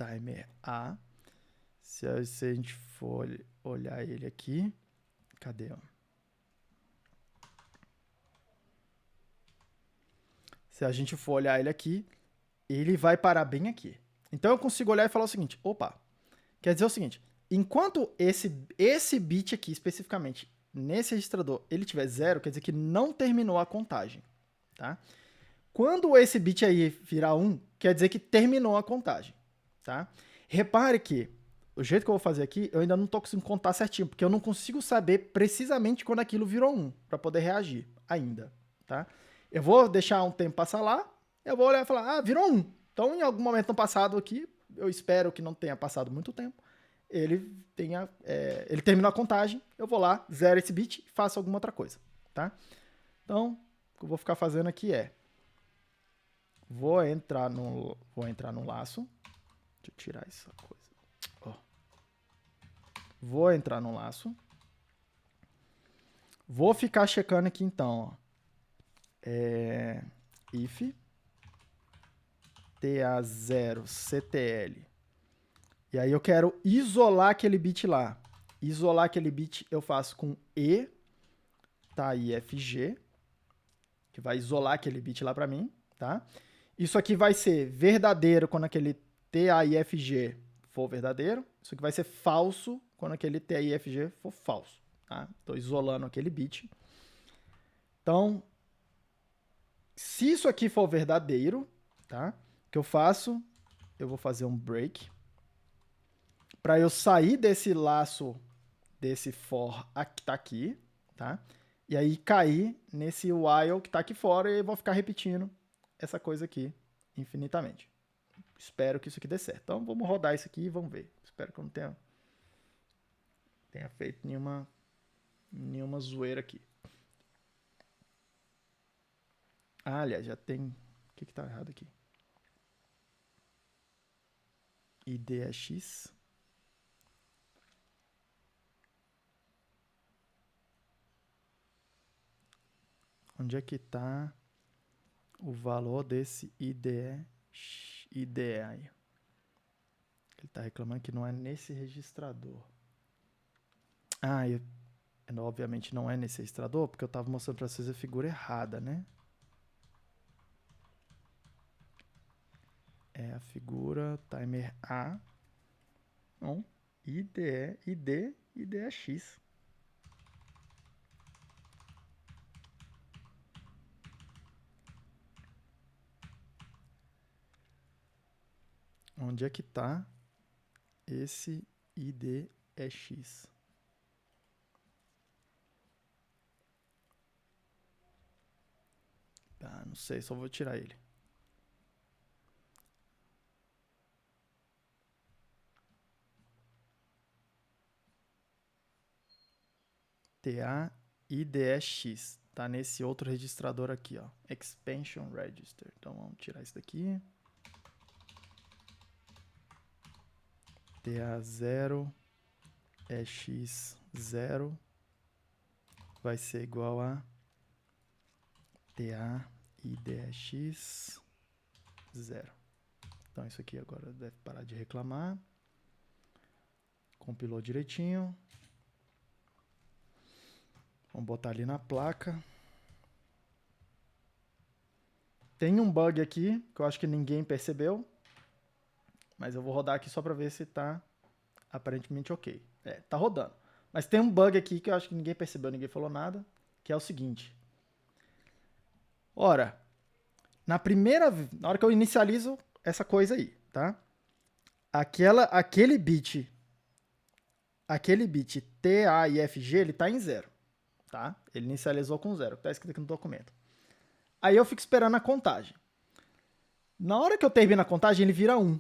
timer A. Se a gente for olhar ele aqui, cadê? Se a gente for olhar ele aqui, ele vai parar bem aqui. Então eu consigo olhar e falar o seguinte, opa, quer dizer o seguinte, enquanto esse bit aqui especificamente, nesse registrador, ele tiver 0, quer dizer que não terminou a contagem, tá? Quando esse bit aí virar 1, quer dizer que terminou a contagem, tá? Repare que o jeito que eu vou fazer aqui, eu ainda não estou conseguindo contar certinho, porque eu não consigo saber precisamente quando aquilo virou 1, para poder reagir ainda, tá? Eu vou deixar um tempo passar lá, eu vou olhar e falar, ah, virou 1. Então, em algum momento no passado aqui, eu espero que não tenha passado muito tempo, ele terminou a contagem, eu vou lá, zero esse bit e faço alguma outra coisa, tá? Então, o que eu vou ficar fazendo aqui é, vou entrar no laço, deixa eu tirar essa coisa. Vou entrar no laço. Vou ficar checando aqui então. If TA0 CTL. E aí eu quero isolar aquele bit lá. Isolar aquele bit eu faço com E TAIFG, que vai isolar aquele bit lá para mim, tá? Isso aqui vai ser verdadeiro quando aquele TAIFG for verdadeiro. Isso aqui vai ser falso quando aquele TAIFG for falso, tá? Estou isolando aquele bit. Então, se isso aqui for verdadeiro, tá? O que eu faço? Eu vou fazer um break para eu sair desse laço, desse for que tá aqui, tá? E aí cair nesse while que tá aqui fora e eu vou ficar repetindo essa coisa aqui infinitamente. Espero que isso aqui dê certo. Então, vamos rodar isso aqui e vamos ver. Espero que eu não tenha feito nenhuma zoeira aqui. Ah, aliás, já tem... O que tá errado aqui? IDX. Onde é que tá o valor desse IDE aí? Ele tá reclamando que não é nesse registrador. Ah, obviamente não é nesse registrador, porque eu estava mostrando para vocês a figura errada, né? É a figura timer A. Não, IDEX. Onde é que está esse IDEX? Ah, não sei, só vou tirar ele. TAIDEX. Tá nesse outro registrador aqui, ó. Expansion Register. Então vamos tirar isso daqui. TA0 EX0 vai ser igual a TAIDEX0. Então isso aqui agora deve parar de reclamar. Compilou direitinho. Vamos botar ali na placa. Tem um bug aqui que eu acho que ninguém percebeu. Mas eu vou rodar aqui só para ver se tá aparentemente ok. Tá rodando. Mas tem um bug aqui que eu acho que ninguém percebeu, ninguém falou nada, que é o seguinte. Ora, na hora que eu inicializo essa coisa aí, tá? Aquele bit TAIFG, ele tá em 0, tá? Ele inicializou com 0, que tá escrito aqui no documento. Aí eu fico esperando a contagem. Na hora que eu termino a contagem, ele vira 1,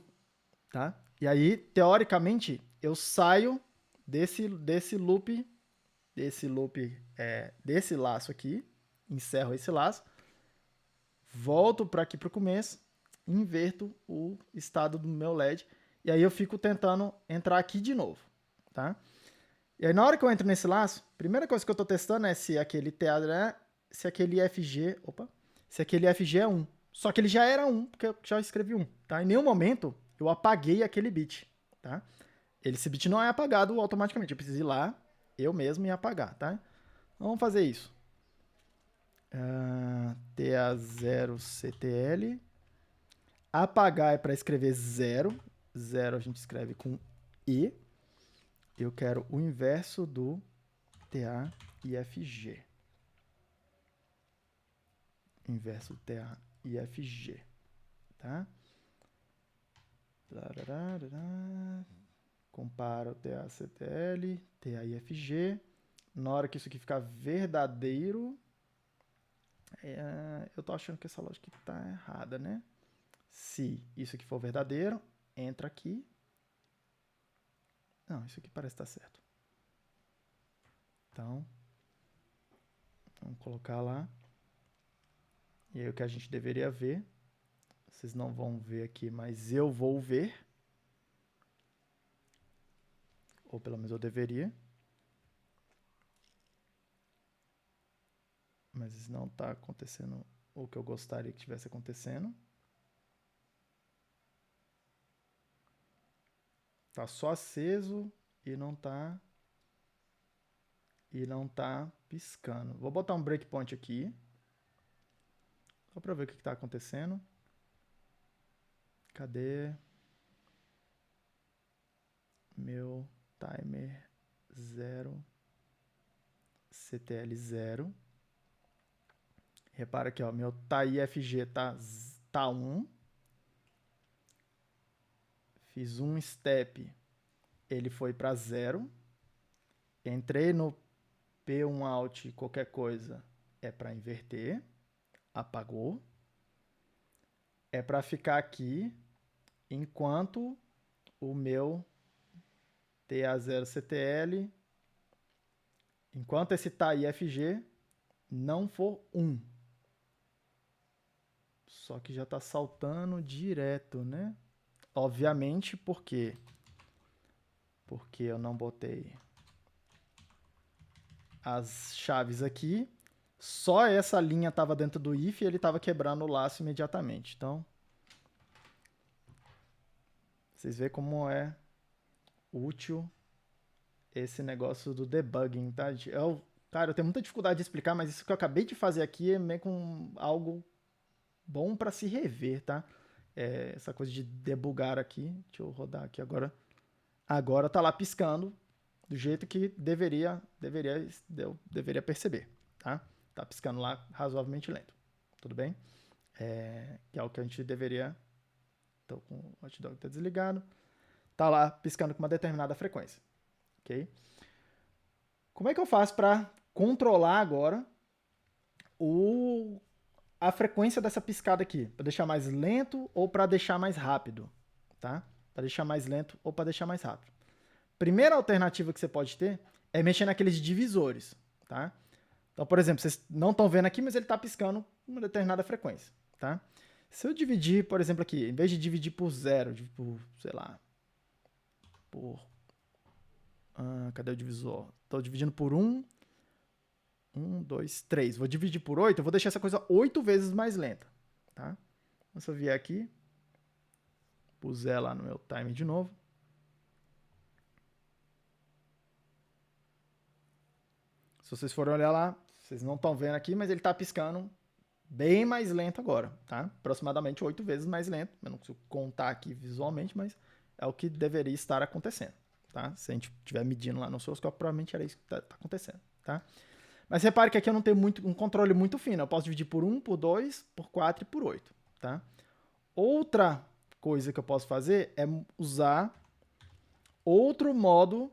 tá? E aí, teoricamente, eu saio desse loop, desse laço aqui, encerro esse laço, volto para aqui para o começo, inverto o estado do meu LED, e aí eu fico tentando entrar aqui de novo, tá? E aí na hora que eu entro nesse laço, a primeira coisa que eu estou testando é se aquele se aquele FG é 1. Só que ele já era 1, porque eu já escrevi 1, tá? Em nenhum momento eu apaguei aquele bit, tá? Esse bit não é apagado automaticamente, eu preciso ir lá, eu mesmo, e apagar, tá? Então, vamos fazer isso. TA0CTL. Apagar é para escrever 0. 0 a gente escreve com E. Eu quero o inverso do TAIFG. Inverso do TAIFG. Tá? Compara o TACTL, TAIFG. Na hora que isso aqui ficar verdadeiro, eu tô achando que essa lógica tá errada, né? Se isso aqui for verdadeiro, entra aqui. Não, isso aqui parece estar certo. Então, vamos colocar lá. E aí o que a gente deveria ver, vocês não vão ver aqui, mas eu vou ver. Ou pelo menos eu deveria. Mas não está acontecendo o que eu gostaria que estivesse acontecendo. Tá só aceso e não tá piscando. Vou botar um breakpoint aqui. Só para ver o que está acontecendo. Cadê meu timer 0 CTL 0? Repara aqui, ó, meu TAIFG tá 1. Fiz um step, ele foi para 0. Entrei no P1 out, qualquer coisa, é para inverter. Apagou. É para ficar aqui enquanto o meu TA0CTL, enquanto esse TAIFG não for 1. Só que já está saltando direto, né? Obviamente, por quê? Porque eu não botei as chaves aqui. Só essa linha estava dentro do if e ele estava quebrando o laço imediatamente. Então, vocês veem como é útil esse negócio do debugging, tá? Cara, eu tenho muita dificuldade de explicar, mas isso que eu acabei de fazer aqui é meio com algo bom para se rever, tá? Essa coisa de debugar aqui. Deixa eu rodar aqui agora. Agora tá lá piscando do jeito que deveria perceber, tá? Tá piscando lá razoavelmente lento. Tudo bem? Que é o que a gente deveria... Então, com o hotdog tá desligado. Tá lá piscando com uma determinada frequência. Ok? Como é que eu faço para controlar agora a frequência dessa piscada aqui? Para deixar mais lento ou para deixar mais rápido? Tá? Para deixar mais lento ou para deixar mais rápido. Primeira alternativa que você pode ter é mexer naqueles divisores. Tá? Então, por exemplo, vocês não estão vendo aqui, mas ele está piscando uma determinada frequência. Tá? Se eu dividir, por exemplo, aqui, em vez de dividir por 0, por, sei lá, cadê o divisor? Estou dividindo por 1, 2, 3. Vou dividir por 8, eu vou deixar essa coisa 8 vezes mais lenta. Tá? Então, se eu vier aqui, puser lá no meu timer de novo. Se vocês forem olhar lá, vocês não estão vendo aqui, mas ele está piscando bem mais lento agora, tá? Aproximadamente 8 vezes mais lento. Eu não consigo contar aqui visualmente, mas é o que deveria estar acontecendo, tá? Se a gente estiver medindo lá no osciloscópio, provavelmente era isso que está acontecendo, tá? Mas repare que aqui eu não tenho um controle muito fino. Eu posso dividir por 1, por 2, por 4 e por 8, tá? Outra coisa que eu posso fazer é usar outro modo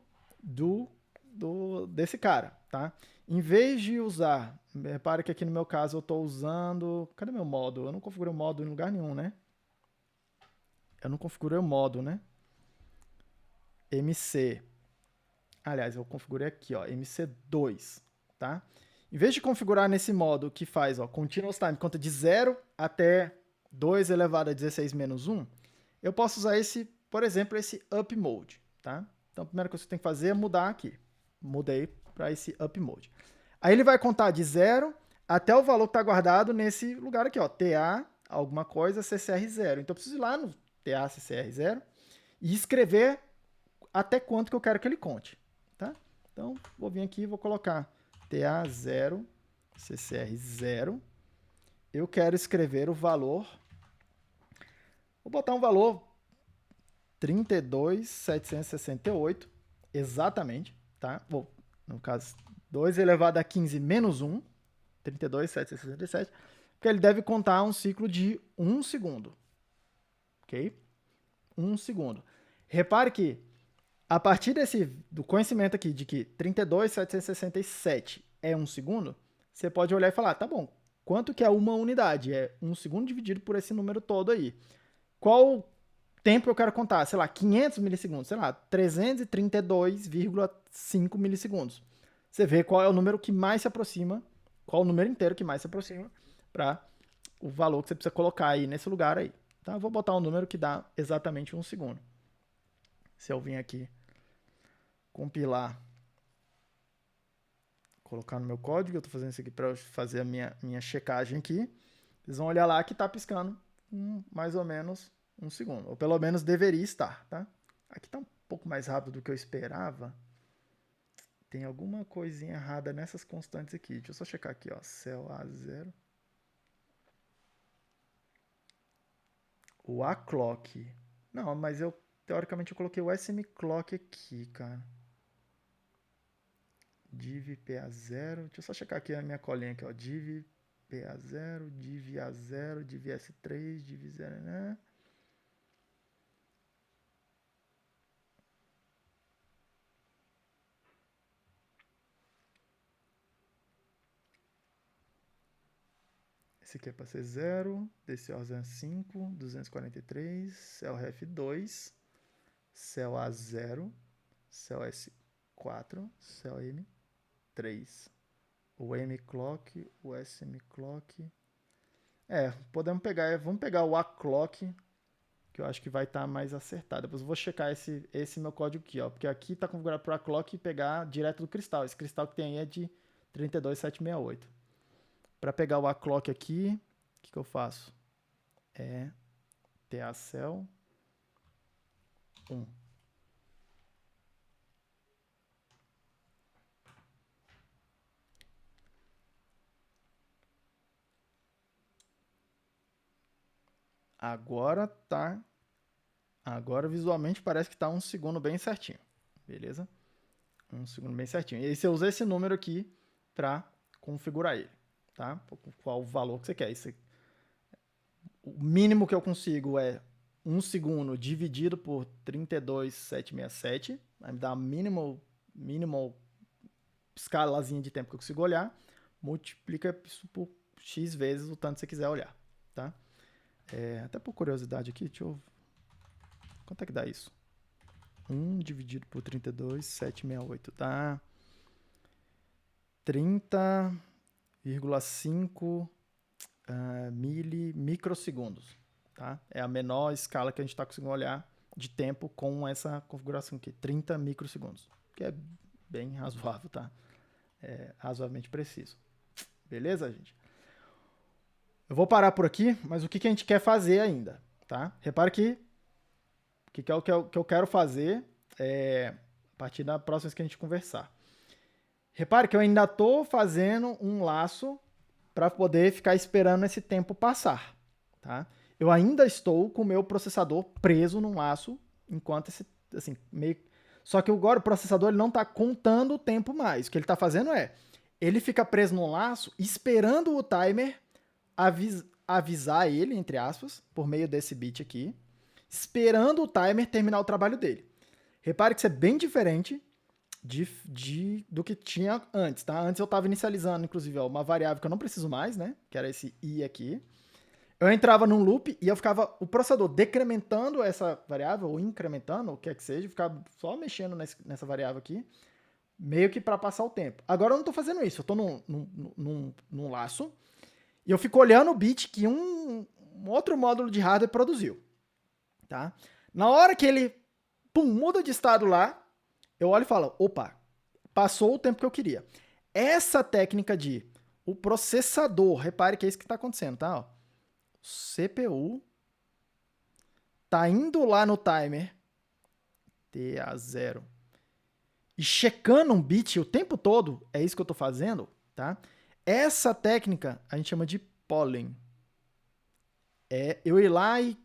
desse cara, tá? Em vez de usar, repare que aqui no meu caso eu estou usando... Cadê meu modo? Eu não configurei o modo em lugar nenhum, né? Eu não configurei o modo, né? MC. Aliás, eu configurei aqui, ó, MC2, tá? Em vez de configurar nesse modo que faz, ó, continuous time, conta de 0 até 2 elevado a 16 menos 1, eu posso usar esse, por exemplo, esse up mode, tá? Então, a primeira coisa que você tem que fazer é mudar aqui. Mudei para esse up mode. Aí ele vai contar de 0 até o valor que está guardado nesse lugar aqui, ó, TA, alguma coisa, CCR0. Então eu preciso ir lá no TACCR0, e escrever até quanto que eu quero que ele conte, tá? Então, vou vir aqui e vou colocar TA0, CCR0. Eu quero escrever o valor. Vou botar um valor 32.768, exatamente, tá? No caso, 2 elevado a 15 menos 1, 32.767, porque ele deve contar um ciclo de 1 segundo, ok? 1 segundo. Repare que, a partir do conhecimento aqui de que 32.767 é 1 segundo, você pode olhar e falar, tá bom, quanto que é uma unidade? É 1 segundo dividido por esse número todo aí. Qual tempo eu quero contar? Sei lá, 500 milissegundos, sei lá, 332,5 milissegundos. Você vê qual é o número que mais se aproxima, qual é o número inteiro que mais se aproxima para o valor que você precisa colocar aí nesse lugar aí. Tá? Eu vou botar um número que dá exatamente 1 segundo. Se eu vim aqui compilar, colocar no meu código, eu estou fazendo isso aqui para fazer a minha checagem aqui, vocês vão olhar lá que está piscando mais ou menos 1 segundo, ou pelo menos deveria estar, tá? Aqui está um pouco mais rápido do que eu esperava. Tem alguma coisinha errada nessas constantes aqui. Deixa eu só checar aqui, ó, cell A0. O aclock. Não, mas teoricamente eu coloquei o smclock aqui, cara. Div PA0. Deixa eu só checar aqui a minha colinha aqui, ó. Div PA0, div A0, div S3, div 0, né? Esse aqui é para ser 0, DCOrzan 5, 243, cell ref 2, cell A0, cell S4, cell M3. O mclock, o smclock. Podemos pegar, vamos pegar o aclock, que eu acho que vai estar mais acertado. Depois eu vou checar esse meu código aqui, ó, porque aqui está configurado para o aclock e pegar direto do cristal. Esse cristal que tem aí é de 32.768. Para pegar o aclock aqui, o que eu faço? É TACell 1. Agora tá. Agora visualmente parece que tá 1 segundo bem certinho. Beleza? 1 segundo bem certinho. E aí você usa esse número aqui para configurar ele. Tá? Qual o valor que você quer. O mínimo que eu consigo é 1 segundo dividido por 32.767. Vai me dar a minimal escalazinha de tempo que eu consigo olhar. Multiplica isso por X vezes o tanto que você quiser olhar. Tá? Até por curiosidade aqui, deixa eu... Quanto é que dá isso? 1 dividido por 32.768 dá 30,5 microsegundos. Tá? É a menor escala que a gente está conseguindo olhar de tempo com essa configuração aqui, 30 microsegundos, que é bem razoável, tá? É razoavelmente preciso. Beleza, gente? Eu vou parar por aqui, mas o que a gente quer fazer ainda, tá? Repare que o que eu quero fazer a partir da próxima vez que a gente conversar. Repare que eu ainda estou fazendo um laço para poder ficar esperando esse tempo passar. Tá? Eu ainda estou com o meu processador preso num laço, enquanto assim, meio... Só que agora o processador ele não está contando o tempo mais. O que ele está fazendo ele fica preso num laço esperando o timer avisar ele, entre aspas, por meio desse bit aqui, esperando o timer terminar o trabalho dele. Repare que isso é bem diferente do que tinha antes, tá? Antes eu estava inicializando, inclusive, uma variável que eu não preciso mais, né? Que era esse i aqui. Eu entrava num loop e eu ficava o processador decrementando essa variável, ou incrementando, o que é que seja, ficava só mexendo nessa variável aqui, meio que para passar o tempo. Agora eu não estou fazendo isso, eu estou num laço e eu fico olhando o bit que um outro módulo de hardware produziu. Tá? Na hora que ele muda de estado lá, eu olho e falo, opa, passou o tempo que eu queria. Essa técnica de o processador, repare que é isso que está acontecendo, tá? Ó, CPU tá indo lá no timer, TA0, e checando um bit o tempo todo, é isso que eu tô fazendo, tá? Essa técnica a gente chama de polling. É eu ir lá e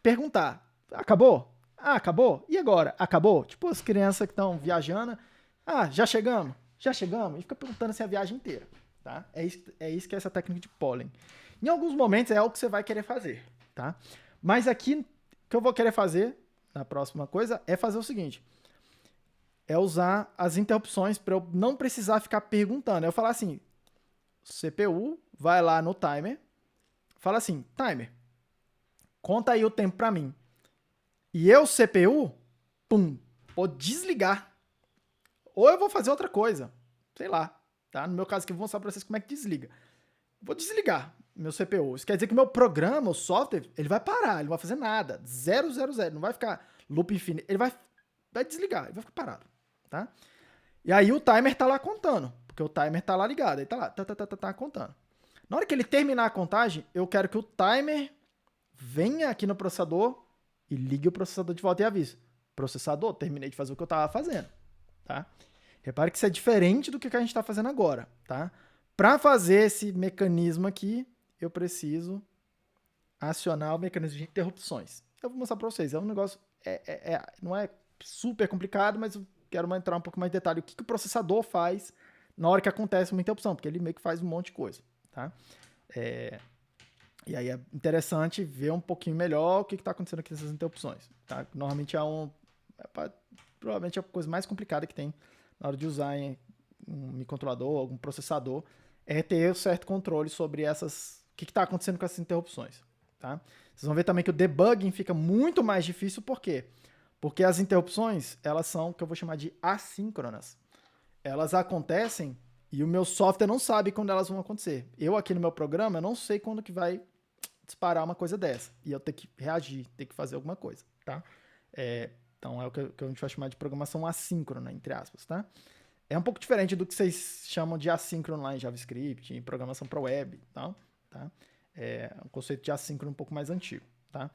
perguntar, acabou? Ah, acabou? E agora? Acabou? Tipo as crianças que estão viajando, ah, já chegamos? Já chegamos? E fica perguntando assim a viagem inteira, tá? É isso que é essa técnica de polling. Em alguns momentos é algo que você vai querer fazer, tá? Mas aqui, o que eu vou querer fazer, na próxima coisa, é fazer o seguinte, é usar as interrupções para eu não precisar ficar perguntando. Eu falar assim, CPU vai lá no timer, fala assim, timer, conta aí o tempo para mim. E eu, CPU, pum, vou desligar. Ou eu vou fazer outra coisa, sei lá, tá? No meu caso aqui, eu vou mostrar para vocês como é que desliga. Vou desligar meu CPU. Isso quer dizer que meu programa, o software, ele vai parar, ele não vai fazer nada. 000, não vai ficar loop infinito. Ele vai desligar, ele vai ficar parado, tá? E aí o timer tá lá contando, porque o timer tá lá ligado, aí tá lá, tá contando. Na hora que ele terminar a contagem, eu quero que o timer venha aqui no processador e ligue o processador de volta e avise. Processador, terminei de fazer o que eu tava fazendo, tá? Repare que isso é diferente do que a gente está fazendo agora, tá? Para fazer esse mecanismo aqui, eu preciso acionar o mecanismo de interrupções. Eu vou mostrar para vocês. É um negócio, não é super complicado, mas eu quero entrar um pouco mais em detalhe. O que o processador faz na hora que acontece uma interrupção, porque ele meio que faz um monte de coisa, tá? E aí é interessante ver um pouquinho melhor o que está acontecendo aqui nessas interrupções, tá? Normalmente provavelmente é a coisa mais complicada que tem na hora de usar em um microcontrolador, algum processador, é ter um certo controle sobre essas, o que está acontecendo com essas interrupções, tá? Vocês vão ver também que o debugging fica muito mais difícil, por quê? Porque as interrupções, elas são o que eu vou chamar de assíncronas. Elas acontecem e o meu software não sabe quando elas vão acontecer. Eu aqui no meu programa, eu não sei quando que vai disparar uma coisa dessa. E eu tenho que reagir, tenho que fazer alguma coisa, tá? Então é o que a gente vai chamar de programação assíncrona, entre aspas, tá? É um pouco diferente do que vocês chamam de assíncrono lá em JavaScript, em programação para web, tá? É um conceito de assíncrono um pouco mais antigo, tá?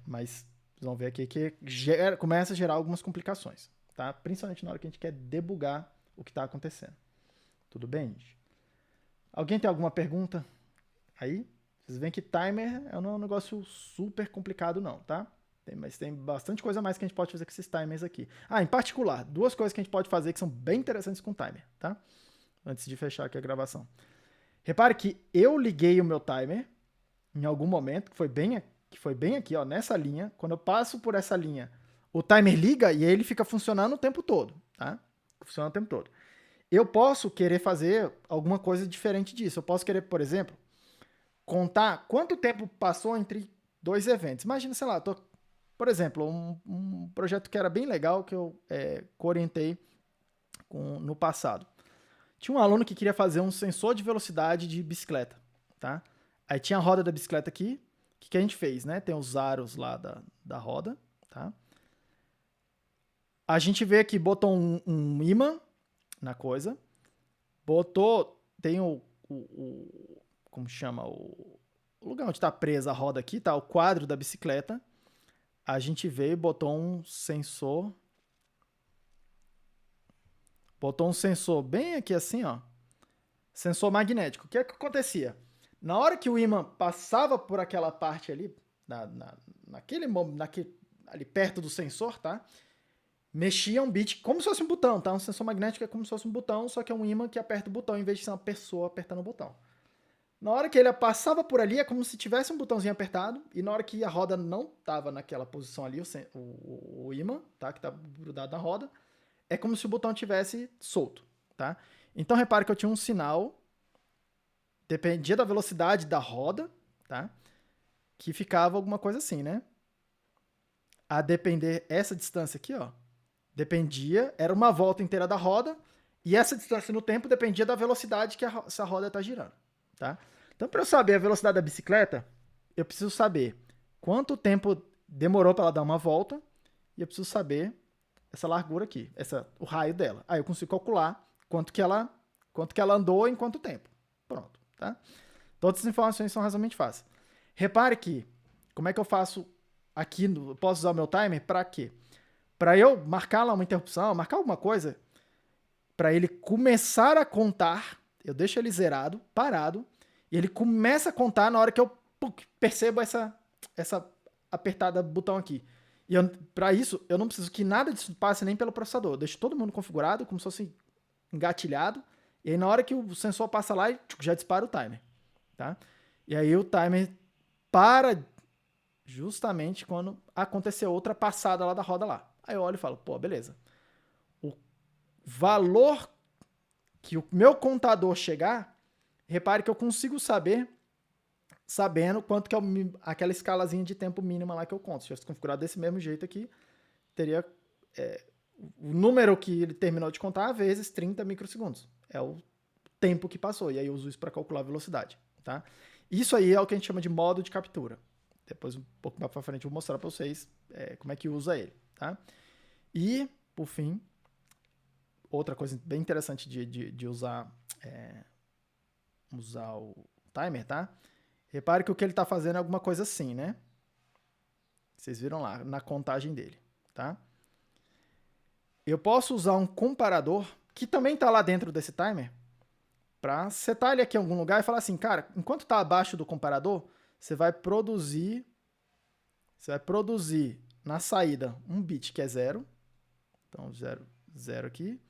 Mas vocês vão ver aqui que começa a gerar algumas complicações, tá? Principalmente na hora que a gente quer debugar o que está acontecendo. Tudo bem, gente? Alguém tem alguma pergunta aí? Vocês veem que timer não é um negócio super complicado não, tá? Mas tem bastante coisa a mais que a gente pode fazer com esses timers aqui. Em particular, duas coisas que a gente pode fazer que são bem interessantes com timer, tá? Antes de fechar aqui a gravação. Repare que eu liguei o meu timer em algum momento, que foi bem aqui, ó, nessa linha. Quando eu passo por essa linha, o timer liga e ele fica funcionando o tempo todo, tá? Funciona o tempo todo. Eu posso querer fazer alguma coisa diferente disso. Eu posso querer, por exemplo, contar quanto tempo passou entre dois eventos. Imagina, sei lá, por exemplo, um projeto que era bem legal que eu orientei no passado. Tinha um aluno que queria fazer um sensor de velocidade de bicicleta, tá? Aí tinha a roda da bicicleta aqui. O que a gente fez, né? Tem os aros lá da roda, tá? A gente vê aqui, botou um ímã na coisa. Tem como chama? O lugar onde está presa a roda aqui, tá? O quadro da bicicleta. A gente veio e botou um sensor. Botou um sensor bem aqui assim, ó. Sensor magnético. O que é que acontecia? Na hora que o ímã passava por aquela parte ali, ali perto do sensor, tá? Mexia um bit como se fosse um botão, tá? Um sensor magnético é como se fosse um botão, só que é um ímã que aperta o botão em vez de ser uma pessoa apertando o botão. Na hora que ele passava por ali, é como se tivesse um botãozinho apertado, e na hora que a roda não tava naquela posição ali, o ímã, tá? Que tá grudado na roda, é como se o botão tivesse solto, tá? Então repare que eu tinha um sinal, dependia da velocidade da roda, tá? Que ficava alguma coisa assim, né? A depender essa distância aqui, ó, era uma volta inteira da roda, e essa distância no tempo dependia da velocidade que essa roda está girando, tá? Então, para eu saber a velocidade da bicicleta, eu preciso saber quanto tempo demorou para ela dar uma volta, e eu preciso saber essa largura aqui, o raio dela. Aí eu consigo calcular quanto que ela andou em quanto tempo. Pronto, tá? Todas as informações são razoavelmente fáceis. Repare que, como é que eu faço aqui, eu posso usar o meu timer para quê? Para eu marcar lá uma interrupção, marcar alguma coisa, para ele começar a contar, eu deixo ele zerado, parado, e ele começa a contar na hora que eu percebo essa apertada botão aqui. E para isso, eu não preciso que nada disso passe nem pelo processador. Eu deixo todo mundo configurado, como se fosse engatilhado, e aí na hora que o sensor passa lá, já dispara o timer, tá? E aí o timer para justamente quando acontecer outra passada lá da roda lá. Aí eu olho e falo, pô, beleza. O valor que o meu contador chegar, repare que eu consigo saber, sabendo quanto que é aquela escalazinha de tempo mínima lá que eu conto. Se eu tivesse configurado desse mesmo jeito aqui, teria o número que ele terminou de contar vezes 30 microsegundos. É o tempo que passou. E aí eu uso isso para calcular a velocidade. Tá? Isso aí é o que a gente chama de modo de captura. Depois, um pouco mais para frente, eu vou mostrar para vocês como é que usa ele. Tá? E, por fim, outra coisa bem interessante de usar, usar o timer, tá? Repare que o que ele está fazendo é alguma coisa assim, né? Vocês viram lá na contagem dele, tá? Eu posso usar um comparador que também está lá dentro desse timer para setar ele aqui em algum lugar e falar assim, cara, enquanto está abaixo do comparador, você vai produzir na saída um bit que é 0, então 0, 0 aqui,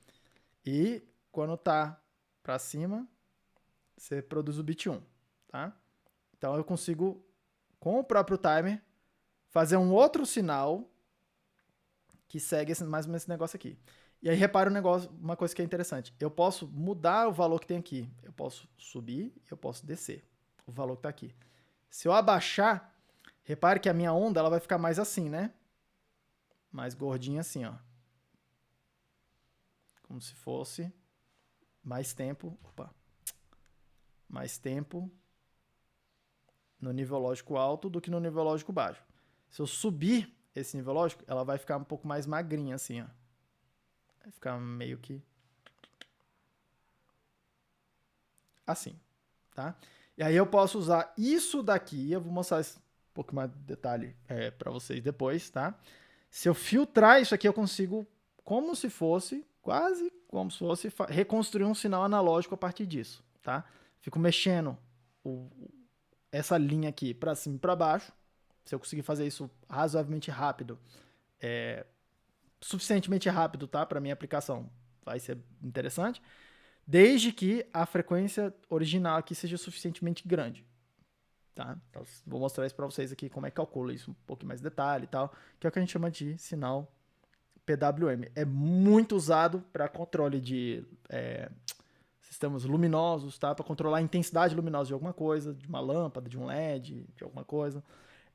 e quando está para cima, você produz o bit 1, tá? Então eu consigo, com o próprio timer, fazer um outro sinal que segue mais ou menos esse negócio aqui. E aí repara uma coisa que é interessante. Eu posso mudar o valor que tem aqui. Eu posso subir, eu posso descer o valor que está aqui. Se eu abaixar, repare que a minha onda ela vai ficar mais assim, né? Mais gordinha assim, ó. Como se fosse mais tempo. Opa. Mais tempo no nível lógico alto do que no nível lógico baixo. Se eu subir esse nível lógico, ela vai ficar um pouco mais magrinha assim, ó. Vai ficar meio que assim, tá? E aí eu posso usar isso daqui, eu vou mostrar um pouco mais de detalhe para vocês depois, tá? Se eu filtrar isso aqui, eu consigo, como se fosse, quase como se fosse, reconstruir um sinal analógico a partir disso, tá? Fico mexendo essa linha aqui para cima e para baixo. Se eu conseguir fazer isso razoavelmente rápido, suficientemente rápido, tá? Para minha aplicação, vai ser interessante. Desde que a frequência original aqui seja suficientemente grande. Tá? Então, vou mostrar isso para vocês aqui, como é que calcula isso, um pouco mais detalhe e tal, que é o que a gente chama de sinal PWM. É muito usado para controle de sistemas luminosos, tá? Para controlar a intensidade luminosa de alguma coisa, de uma lâmpada, de um LED, de alguma coisa.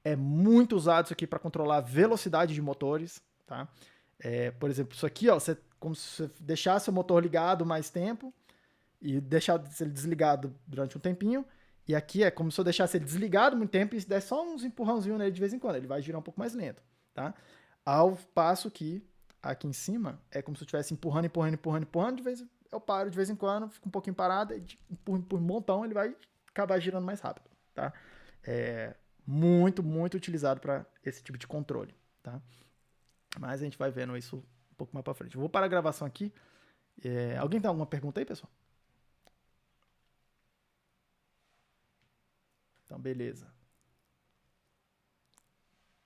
É muito usado isso aqui para controlar a velocidade de motores, tá? Por exemplo, isso aqui, ó, como se você deixasse o motor ligado mais tempo e deixar ele desligado durante um tempinho. E aqui é como se eu deixasse ele desligado muito tempo e desse só uns empurrãozinhos nele de vez em quando. Ele vai girar um pouco mais lento, tá? Ao passo que aqui em cima é como se eu estivesse empurrando. De vez eu paro de vez em quando, fico um pouquinho parado, empurro um montão, ele vai acabar girando mais rápido, tá? É muito, muito utilizado para esse tipo de controle, tá? Mas a gente vai vendo isso um pouco mais para frente. Eu vou parar a gravação aqui. Alguém tem alguma pergunta aí, pessoal? Então, beleza.